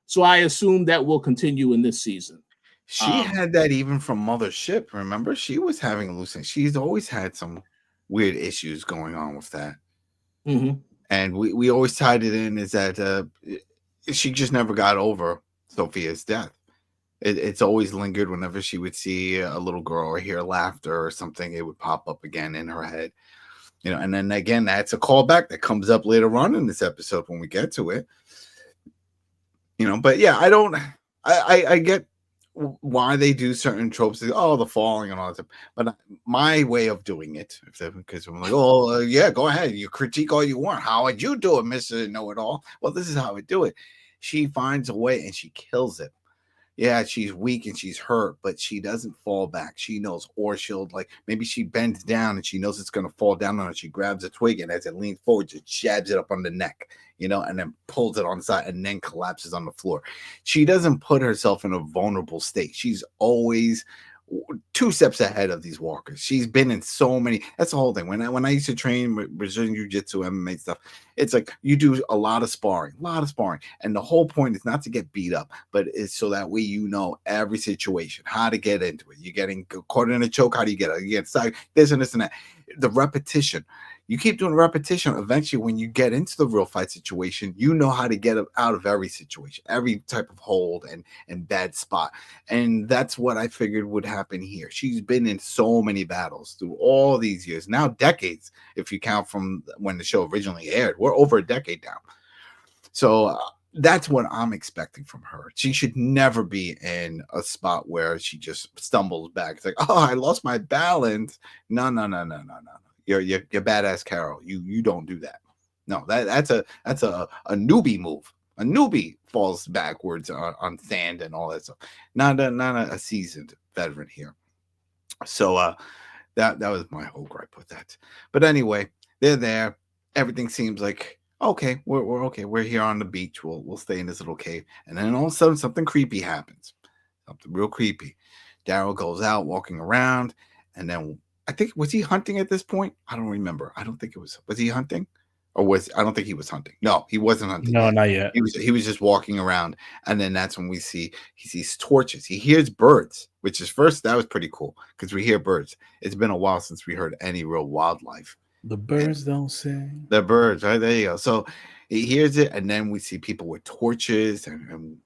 So I assume that will continue in this season. She had that even from Mothership. Remember, she was having hallucinations. She's always had some weird issues going on with that. Mm-hmm. And we always tied it in is that she just never got over Sophia's death. It's always lingered whenever she would see a little girl or hear laughter or something, it would pop up again in her head. And then again, that's a callback that comes up later on in this episode when we get to it. But yeah, I get why they do certain tropes, the falling and all that stuff. But my way of doing it, because I'm like, yeah, go ahead, you critique all you want. How would you do it, Mr. Know-It-All? Well, this is how I do it. She finds a way and she kills it. Yeah, she's weak and she's hurt, but she doesn't fall back. She knows, or she'll maybe she bends down and she knows it's going to fall down on her. She grabs a twig and as it leans forward, just jabs it up on the neck, and then pulls it on the side and then collapses on the floor. She doesn't put herself in a vulnerable state. She's always 2 steps ahead of these walkers. She's been in so many. That's the whole thing. When I used to train Brazilian Jiu-Jitsu, MMA stuff, it's like you do a lot of sparring, and the whole point is not to get beat up, but it's so that way every situation, how to get into it. You're getting caught in a choke. How do you get it? You get side, this and this and that. The repetition. You keep doing repetition. Eventually, when you get into the real fight situation, you know how to get out of every situation, every type of hold and bad spot. And that's what I figured would happen here. She's been in so many battles through all these years, now decades, if you count from when the show originally aired. We're over a decade now. So that's what I'm expecting from her. She should never be in a spot where she just stumbles back. It's like, oh, I lost my balance. No. You're badass Carol. You don't do that. No, that's a newbie move. A newbie falls backwards on sand and all that stuff. Not a seasoned veteran here. So that was my whole gripe with that. But anyway, they're there. Everything seems like okay. We're okay. We're here on the beach. We'll stay in this little cave. And then all of a sudden something creepy happens. Something real creepy. Daryl goes out walking around, and then I think, was he hunting at this point? I don't remember. I don't think it was. Was he hunting? Or was I don't think he was hunting. No, he wasn't hunting. No, not yet. He was just walking around, and then that's when he sees torches. He hears birds, which is first that was pretty cool because we hear birds. It's been a while since we heard any real wildlife. The birds don't sing. The birds, right? There you go. So he hears it, and then we see people with torches and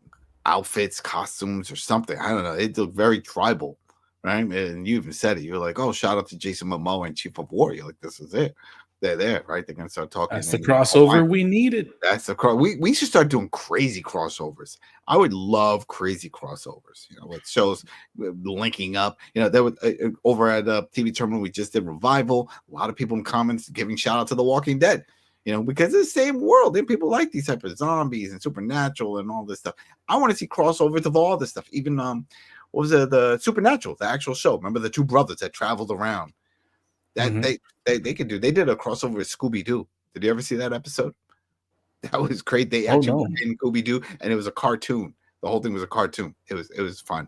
outfits, costumes, or something. I don't know. It looked very tribal, right? And you even said it. You're like, oh, shout out to Jason Momoa and Chief of War. You're like, this is it. They're there, right? They're gonna start talking. That's the crossover we needed. That's the we should start doing crazy crossovers. I would love crazy crossovers. You know, with shows linking up. You know, there was over at TV Terminal we just did Revival. A lot of people in comments giving shout out to The Walking Dead. You know, because it's the same world. And people like these type of zombies and supernatural and all this stuff. I want to see crossovers of all this stuff. Even what was it, the Supernatural, the actual show? Remember the two brothers that traveled around? That they could do. They did a crossover with Scooby-Doo. Did you ever see that episode? That was great. They actually put in Scooby-Doo, and it was a cartoon. The whole thing was a cartoon. It was fun.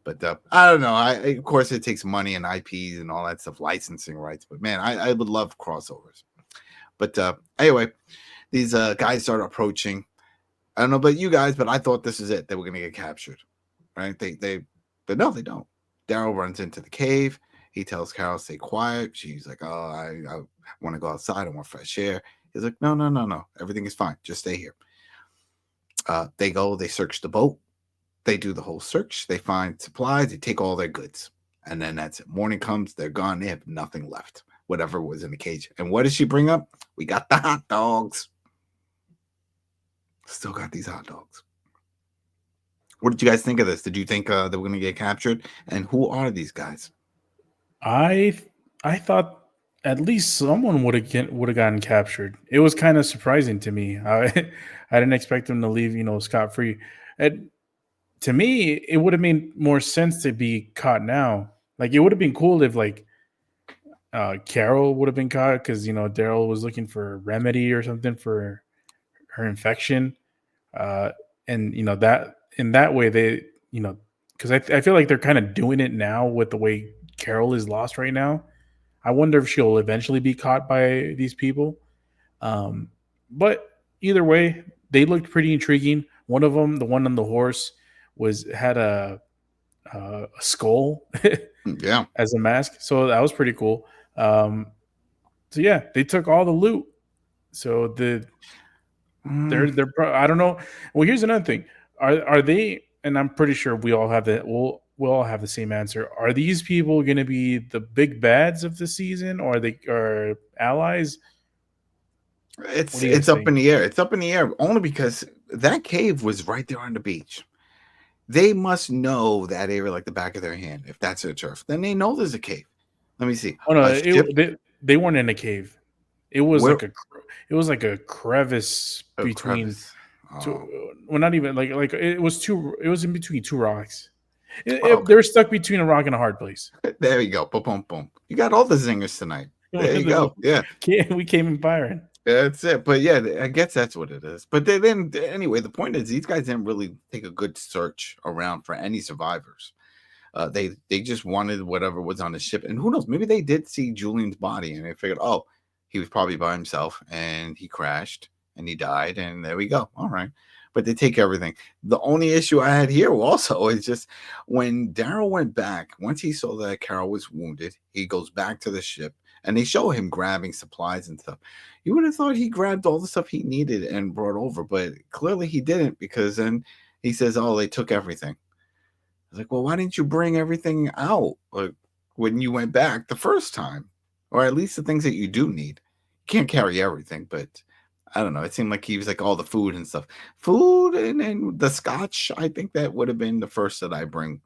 But I don't know. Of course, it takes money and IPs and all that stuff, licensing rights. But man, I would love crossovers. But anyway, these guys start approaching. I don't know about you guys, but I thought this is it. They were going to get captured, right? But no, they don't. Daryl runs into the cave. He tells Carol, stay quiet. She's like, oh, I want to go outside. I want fresh air. He's like, no. Everything is fine. Just stay here. They go. They search the boat. They do the whole search. They find supplies. They take all their goods. And then that's it. Morning comes. They're gone. They have nothing left. Whatever was in the cage. And what does she bring up? We got the hot dogs. Still got these hot dogs. What did you guys think of this? Did you think they were going to get captured? And who are these guys? I thought at least someone would have gotten captured. It was kind of surprising to me. I didn't expect them to leave, scot free. To me, it would have made more sense to be caught now. Like it would have been cool if Carol would have been caught because Daryl was looking for a remedy or something for her infection, and that in that way they because I feel like they're kind of doing it now with the way Carol is lost right now. I wonder if she'll eventually be caught by these people. But either way, they looked pretty intriguing. One of them, the one on the horse, had a skull as a mask. So that was pretty cool. So yeah, they took all the loot. So they're I don't know. Well, here's another thing. Are they, and I'm pretty sure we all have that. We'll all have the same answer. Are these people going to be the big bads of the season, or are allies? It's up in the air. It's up in the air only because that cave was right there on the beach. They must know that area like the back of their hand. If that's their turf, then they know there's a cave. Let me see. Oh no, they weren't in a cave. It was like a crevice between. Well, not even like it was in between two rocks. They're stuck between a rock and a hard place. There you go. Boom, boom, boom. You got all the zingers tonight. There you go. Yeah. We came in firing. That's it. But yeah, I guess that's what it is. But then anyway, the point is these guys didn't really take a good search around for any survivors. They just wanted whatever was on the ship. And who knows, maybe they did see Julian's body and they figured, oh, he was probably by himself and he crashed and he died. And there we go. All right. But they take everything. The only issue I had here also is just when Daryl went back, once he saw that Carol was wounded, he goes back to the ship and they show him grabbing supplies and stuff. You would have thought he grabbed all the stuff he needed and brought over, but clearly he didn't because then he says, oh, they took everything. I was like, well, why didn't you bring everything out when you went back the first time? Or at least the things that you do need. You can't carry everything, but I don't know. It seemed like he was like all the food and stuff. Food and the scotch. I think that would have been the first that I bring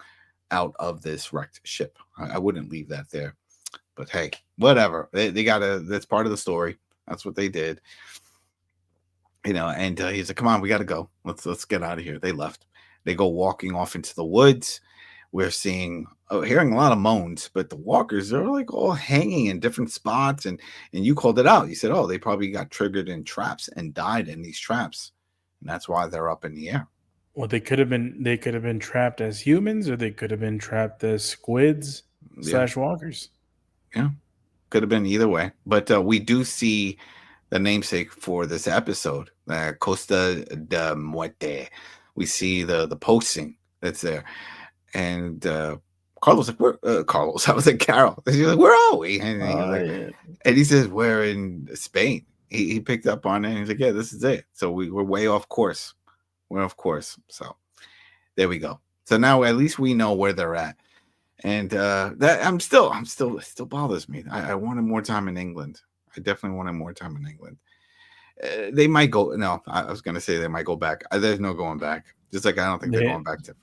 out of this wrecked ship. I wouldn't leave that there. But hey, whatever. They gotta. That's part of the story. That's what they did. And he's like, "Come on, we gotta go. Let's get out of here." They left. They go walking off into the woods. We're hearing a lot of moans, but the walkers are like all hanging in different spots. And you called it out. You said, oh, they probably got triggered in traps and died in these traps. And that's why they're up in the air. Well, they could have been trapped as humans, or they could have been trapped as squids / walkers. Yeah. Could have been either way. But we do see the namesake for this episode, Costa da Morte. We see the posting that's there, and Carlos like, where Carlos? I was like, Carol. And she's like, where are we? And he was like, Yeah. and he says, we're in Spain. He picked up on it, and he's like, yeah, this is it. So we're way off course. We're off course. So there we go. So now at least we know where they're at. And that it still bothers me. I wanted more time in England. I definitely wanted more time in England. They might go. No, I was gonna say they might go back. There's no going back. Just like I don't think they're going back to.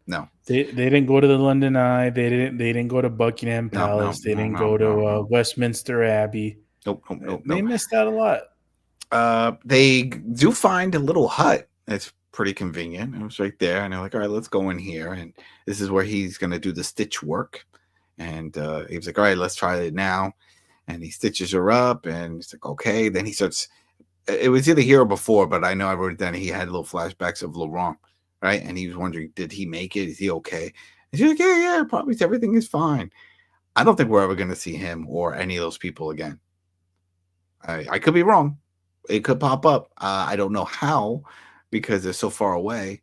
No, they didn't go to the London Eye. They didn't go to Buckingham Palace. They didn't go to Westminster Abbey. Nope. They missed out a lot. They do find a little hut. It's pretty convenient. It was right there, and they're like, all right, let's go in here, and this is where he's gonna do the stitch work. And he was like, all right, let's try it now. And he stitches her up, and he's like, okay. Then he starts. It was either here or before, but I know I wrote it down. He had little flashbacks of Laurent, right? And he was wondering, did he make it? Is he okay? And she's like, yeah, probably everything is fine. I don't think we're ever going to see him or any of those people again. I could be wrong. It could pop up. I don't know how, because they're so far away.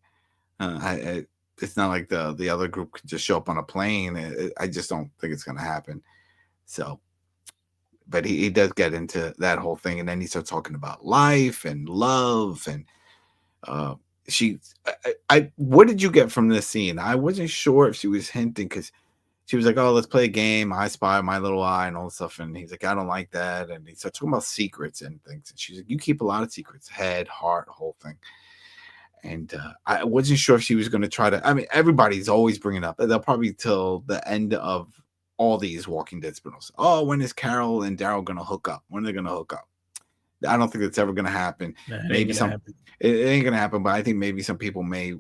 It's not like the other group could just show up on a plane. I just don't think it's going to happen. So, but he does get into that whole thing, and then he starts talking about life and love, and what did you get from this scene? I wasn't sure if she was hinting, because she was like, oh, let's play a game, I Spy, My Little Eye, and all this stuff. And he's like, I don't like that. And he starts talking about secrets and things. And she's like, you keep a lot of secrets, head, heart, whole thing. And I wasn't sure if she was going to try to, I mean, everybody's always bringing up, they'll probably till the end of all these Walking Dead spin-offs. Oh, when is Carol and Daryl going to hook up? When are they going to hook up? I don't think that's ever going to happen. Maybe it ain't going to happen, but I think maybe some people may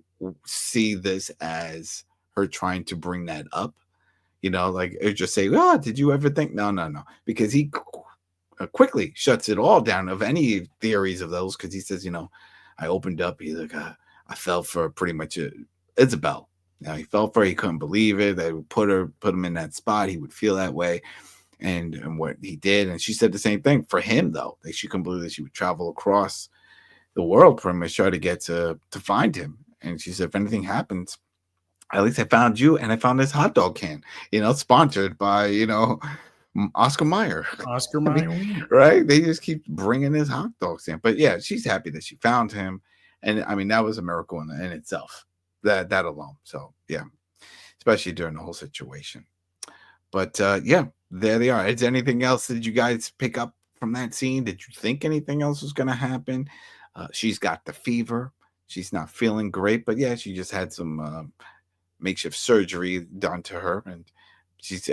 see this as her trying to bring that up. You know, like just say, oh, did you ever think? No. Because he quickly shuts it all down of any theories of those. Because he says, you know, I opened up. He's like, I fell for pretty much Isabel. Now he fell for her. He couldn't believe it. They would put him in that spot. He would feel that way. And what he did. And she said the same thing for him, though. That she couldn't believe that she would travel across the world pretty much try to get to find him. And she said, if anything happens, at least I found you, and I found this hot dog can, you know, sponsored by, you know, Oscar Mayer. Oscar Mayer. Right? They just keep bringing this hot dog stand. But yeah, she's happy that she found him. And I mean, that was a miracle in itself, that alone. So yeah, especially during the whole situation. But yeah, there they are. Is there anything else that you guys pick up from that scene? Did you think anything else was going to happen? She's got the fever. She's not feeling great, but yeah, she just had some makeshift surgery done to her, and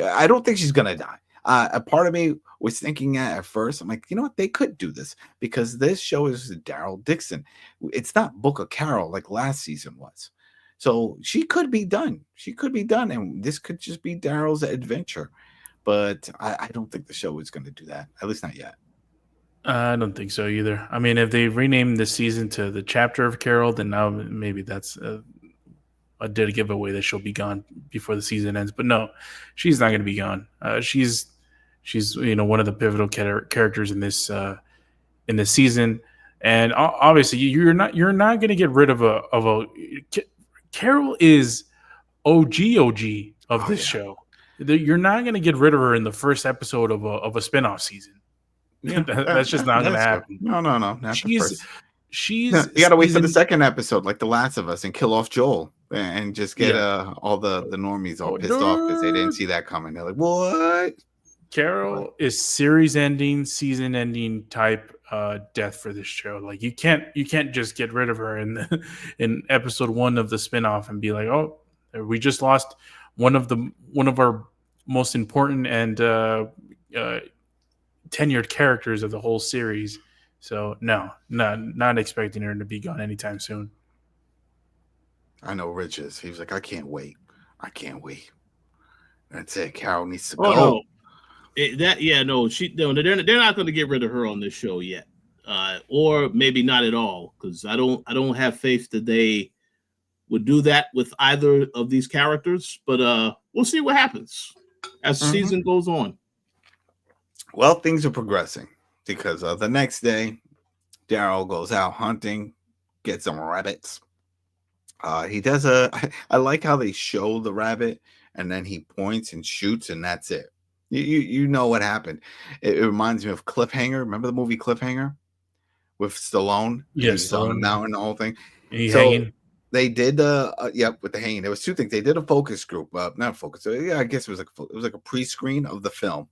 I don't think she's gonna die. A part of me was thinking at first, I'm like, you know what, they could do this, because this show is Daryl Dixon. It's not Book of Carol like last season was. So she could be done. And this could just be Daryl's adventure. But I don't think the show is going to do that, at least not yet. I don't think so either. I mean, if they rename the season to the Chapter of Carol, then now maybe that's a dead giveaway that she'll be gone before the season ends. But no, she's not going to be gone. She's you know, one of the pivotal characters in this season, and obviously you're not going to get rid of a Carol is OG of this show. You're not going to get rid of her in the first episode of a spinoff season. Yeah, that's just not going to happen. No. Not she's you got to wait for the second episode, like The Last of Us, and kill off Joel and just get all the normies all pissed off because they didn't see that coming. They're like, what? Carol is series ending, season ending type death for this show. Like you can't just get rid of her in episode 1 of the spinoff and be like, oh, we just lost one of our most important and tenured characters of the whole series. So no, not expecting her to be gone anytime soon. I know Rich is. He was like, I can't wait. That's it. Carol needs to go. No. They're not going to get rid of her on this show yet, or maybe not at all, because I don't have faith that they would do that with either of these characters. But we'll see what happens as the season goes on. Well, things are progressing. because the next day, Daryl goes out hunting, gets some rabbits. He does I like how they show the rabbit and then he points and shoots and that's it. You know what happened. It reminds me of Cliffhanger. Remember the movie Cliffhanger with Stallone? Yes, He's on the Stallone. mountain, the whole thing. He So hanging. they did with the hanging. There was two things. They did a focus group, not focus. Yeah, I guess it was like a pre-screen of the film,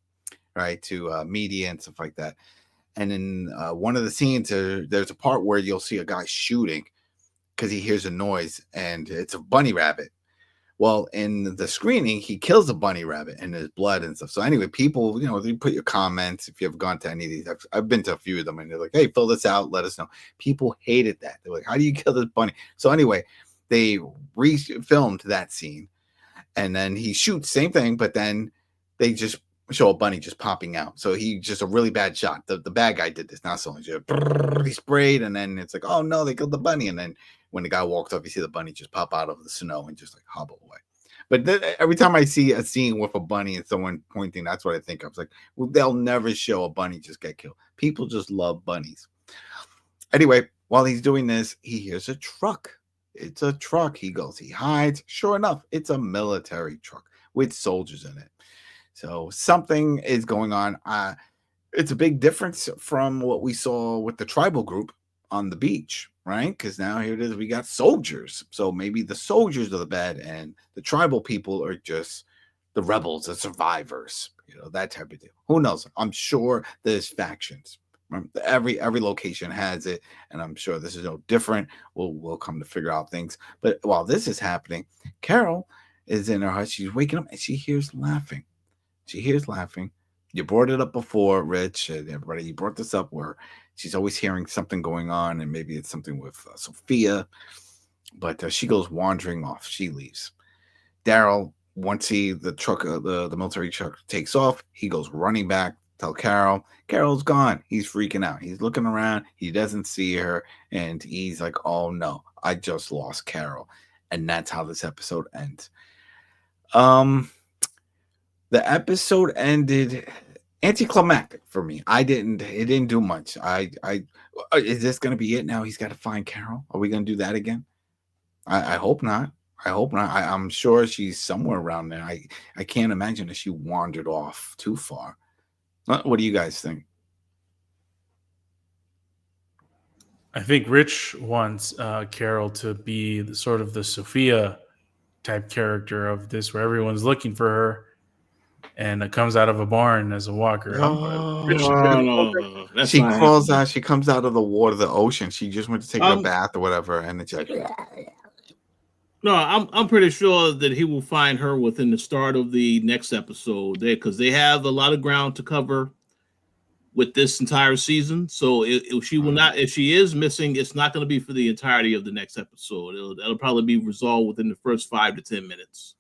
right, to media and stuff like that. And in one of the scenes, there's a part where you'll see a guy shooting because he hears a noise and it's a bunny rabbit. Well, in the screening, he kills a bunny rabbit and there's blood and stuff. So anyway, people, they put your comments if you have gone to any of these. I've been to a few of them and they're like, hey, fill this out. Let us know. People hated that. They're like, how do you kill this bunny? So anyway, they re-filmed that scene and then he shoots, same thing, but then they just show a bunny just popping out. So he just a really bad shot. The bad guy did this, not so much. He sprayed and then it's like, oh no, they killed the bunny. And then when the guy walks off, you see the bunny just pop out of the snow and just like hobble away. But every time I see a scene with a bunny and someone pointing, that's what I think of. It's like, well, they'll never show a bunny just get killed. People just love bunnies. Anyway, while he's doing this, he hears a truck. It's a truck. He goes, he hides. Sure enough, it's a military truck with soldiers in it. So something is going on. It's a big difference from what we saw with the tribal group on the beach, right? Because now here it is, we got soldiers. So maybe the soldiers are the bad and the tribal people are just the rebels, the survivors, that type of deal. Who knows? I'm sure there's factions. Every location has it, and I'm sure this is no different. We'll come to figure out things. But while this is happening, Carol is in her house. She's waking up and she hears laughing. She hears laughing. You brought it up before, Rich, and everybody. You brought this up where she's always hearing something going on, and maybe it's something with Sophia. But she goes wandering off. She leaves. Daryl, once the truck, the military truck takes off, he goes running back. Tell Carol. Carol's gone. He's freaking out. He's looking around. He doesn't see her, and he's like, "Oh no, I just lost Carol." And that's how this episode ends. The episode ended anticlimactic for me. It didn't do much. Is this going to be it now? He's got to find Carol. Are we going to do that again? I hope not. I hope not. I'm sure she's somewhere around there. I can't imagine that she wandered off too far. What do you guys think? I think Rich wants Carol to be the sort of the Sophia type character of this, where everyone's looking for her, and it comes out of a barn as a walker. No, she crawls out. She comes out of the water, the ocean. She just went to take a bath or whatever, and it's like. No, I'm pretty sure that he will find her within the start of the next episode there, because they have a lot of ground to cover with this entire season. So if she is missing, it's not going to be for the entirety of the next episode. That'll probably be resolved within the first 5 to 10 minutes.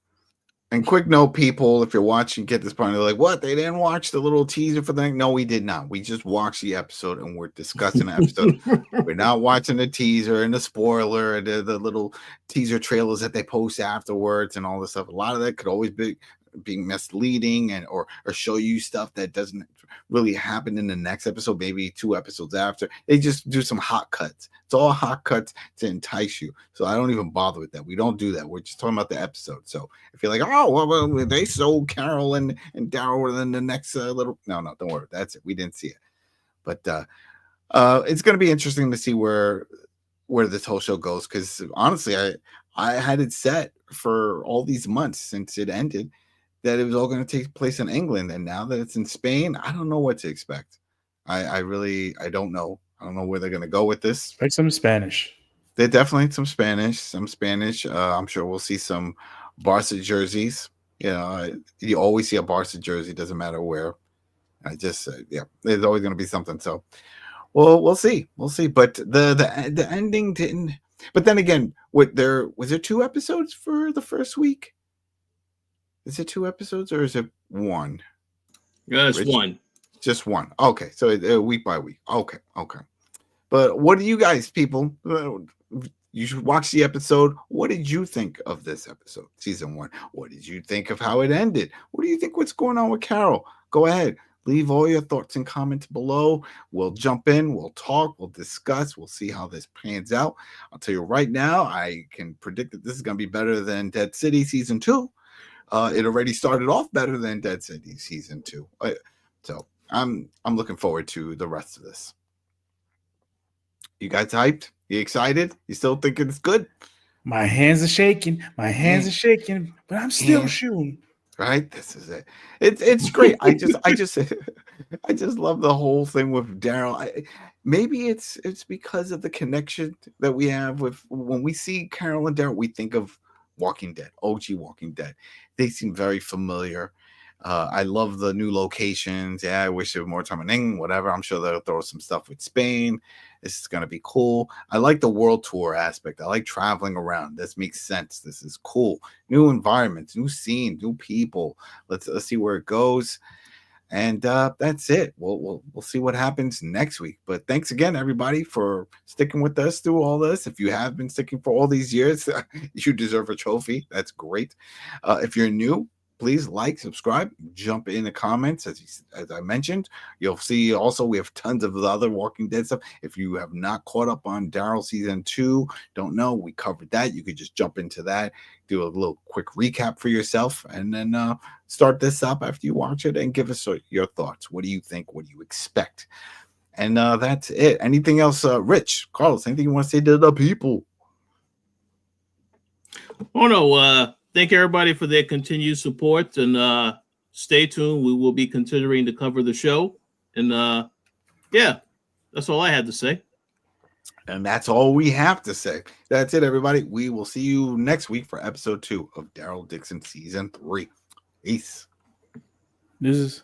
And quick note, people, if you're watching, get this part. They're like, what? They didn't watch the little teaser for the thing? No, we did not. We just watched the episode and we're discussing the episode. We're not watching the teaser and the spoiler and the little teaser trailers that they post afterwards and all this stuff. A lot of that could always be misleading and or show you stuff that doesn't really happen in the next episode, maybe 2 episodes after. They just do some hot cuts. It's all hot cuts to entice you. So I don't even bother with that. We don't do that. We're just talking about the episode. So if you're like, oh, well they sold Carol and Daryl in the next little, no, don't worry. That's it. We didn't see it. But it's going to be interesting to see where this whole show goes. Because honestly, I had it set for all these months since it ended that it was all going to take place in England. And now that it's in Spain, I don't know what to expect. I don't know. I don't know where they're going to go with this. Expect some Spanish. They're definitely some Spanish. I'm sure we'll see some Barca jerseys. You always see a Barca jersey. Doesn't matter where. There's always going to be something. So, well, we'll see. But the ending didn't. But then again, was there 2 episodes for the first week? Is it 2 episodes or is it 1? Yeah, it's 1. Just 1. Okay, so week by week. Okay. But what do you guys, people? You should watch the episode. What did you think of this episode, season 1? What did you think of how it ended? What do you think? What's going on with Carol? Go ahead. Leave all your thoughts and comments below. We'll jump in, we'll talk, we'll discuss, we'll see how this pans out. I'll tell you right now, I can predict that this is going to be better than Dead City Season 2. It already started off better than Dead City Season 2. So I'm looking forward to the rest of this. You guys hyped? You excited? You still thinking it's good? My hands are shaking. My hands are shaking, but I'm still shooting. Right? This is it. It's great. I just love the whole thing with Daryl. Maybe it's because of the connection that we have with when we see Carol and Daryl, we think of Walking Dead, OG Walking Dead. They seem very familiar. I love the new locations. Yeah, I wish there was more time in England, whatever. I'm sure they'll throw some stuff with Spain. This is going to be cool. I like the world tour aspect. I like traveling around. This makes sense. This is cool. New environments, new scenes, new people. Let's see where it goes. And that's it. We'll see what happens next week. But thanks again, everybody, for sticking with us through all this. If you have been sticking for all these years, you deserve a trophy. That's great. If you're new, please like, subscribe, jump in the comments. As I mentioned, you'll see also we have tons of the other Walking Dead stuff. If you have not caught up on Daryl Season 2, don't know, we covered that. You could just jump into that, do a little quick recap for yourself, and then start this up after you watch it and give us your thoughts. What do you think? What do you expect? And that's it. Anything else, Rich, Carlos, anything you want to say to the people? Oh, no. Thank everybody for their continued support, and stay tuned. We will be considering to cover the show. And yeah, that's all I had to say. And that's all we have to say. That's it, everybody. We will see you next week for episode 2 of Daryl Dixon Season 3. Peace. This is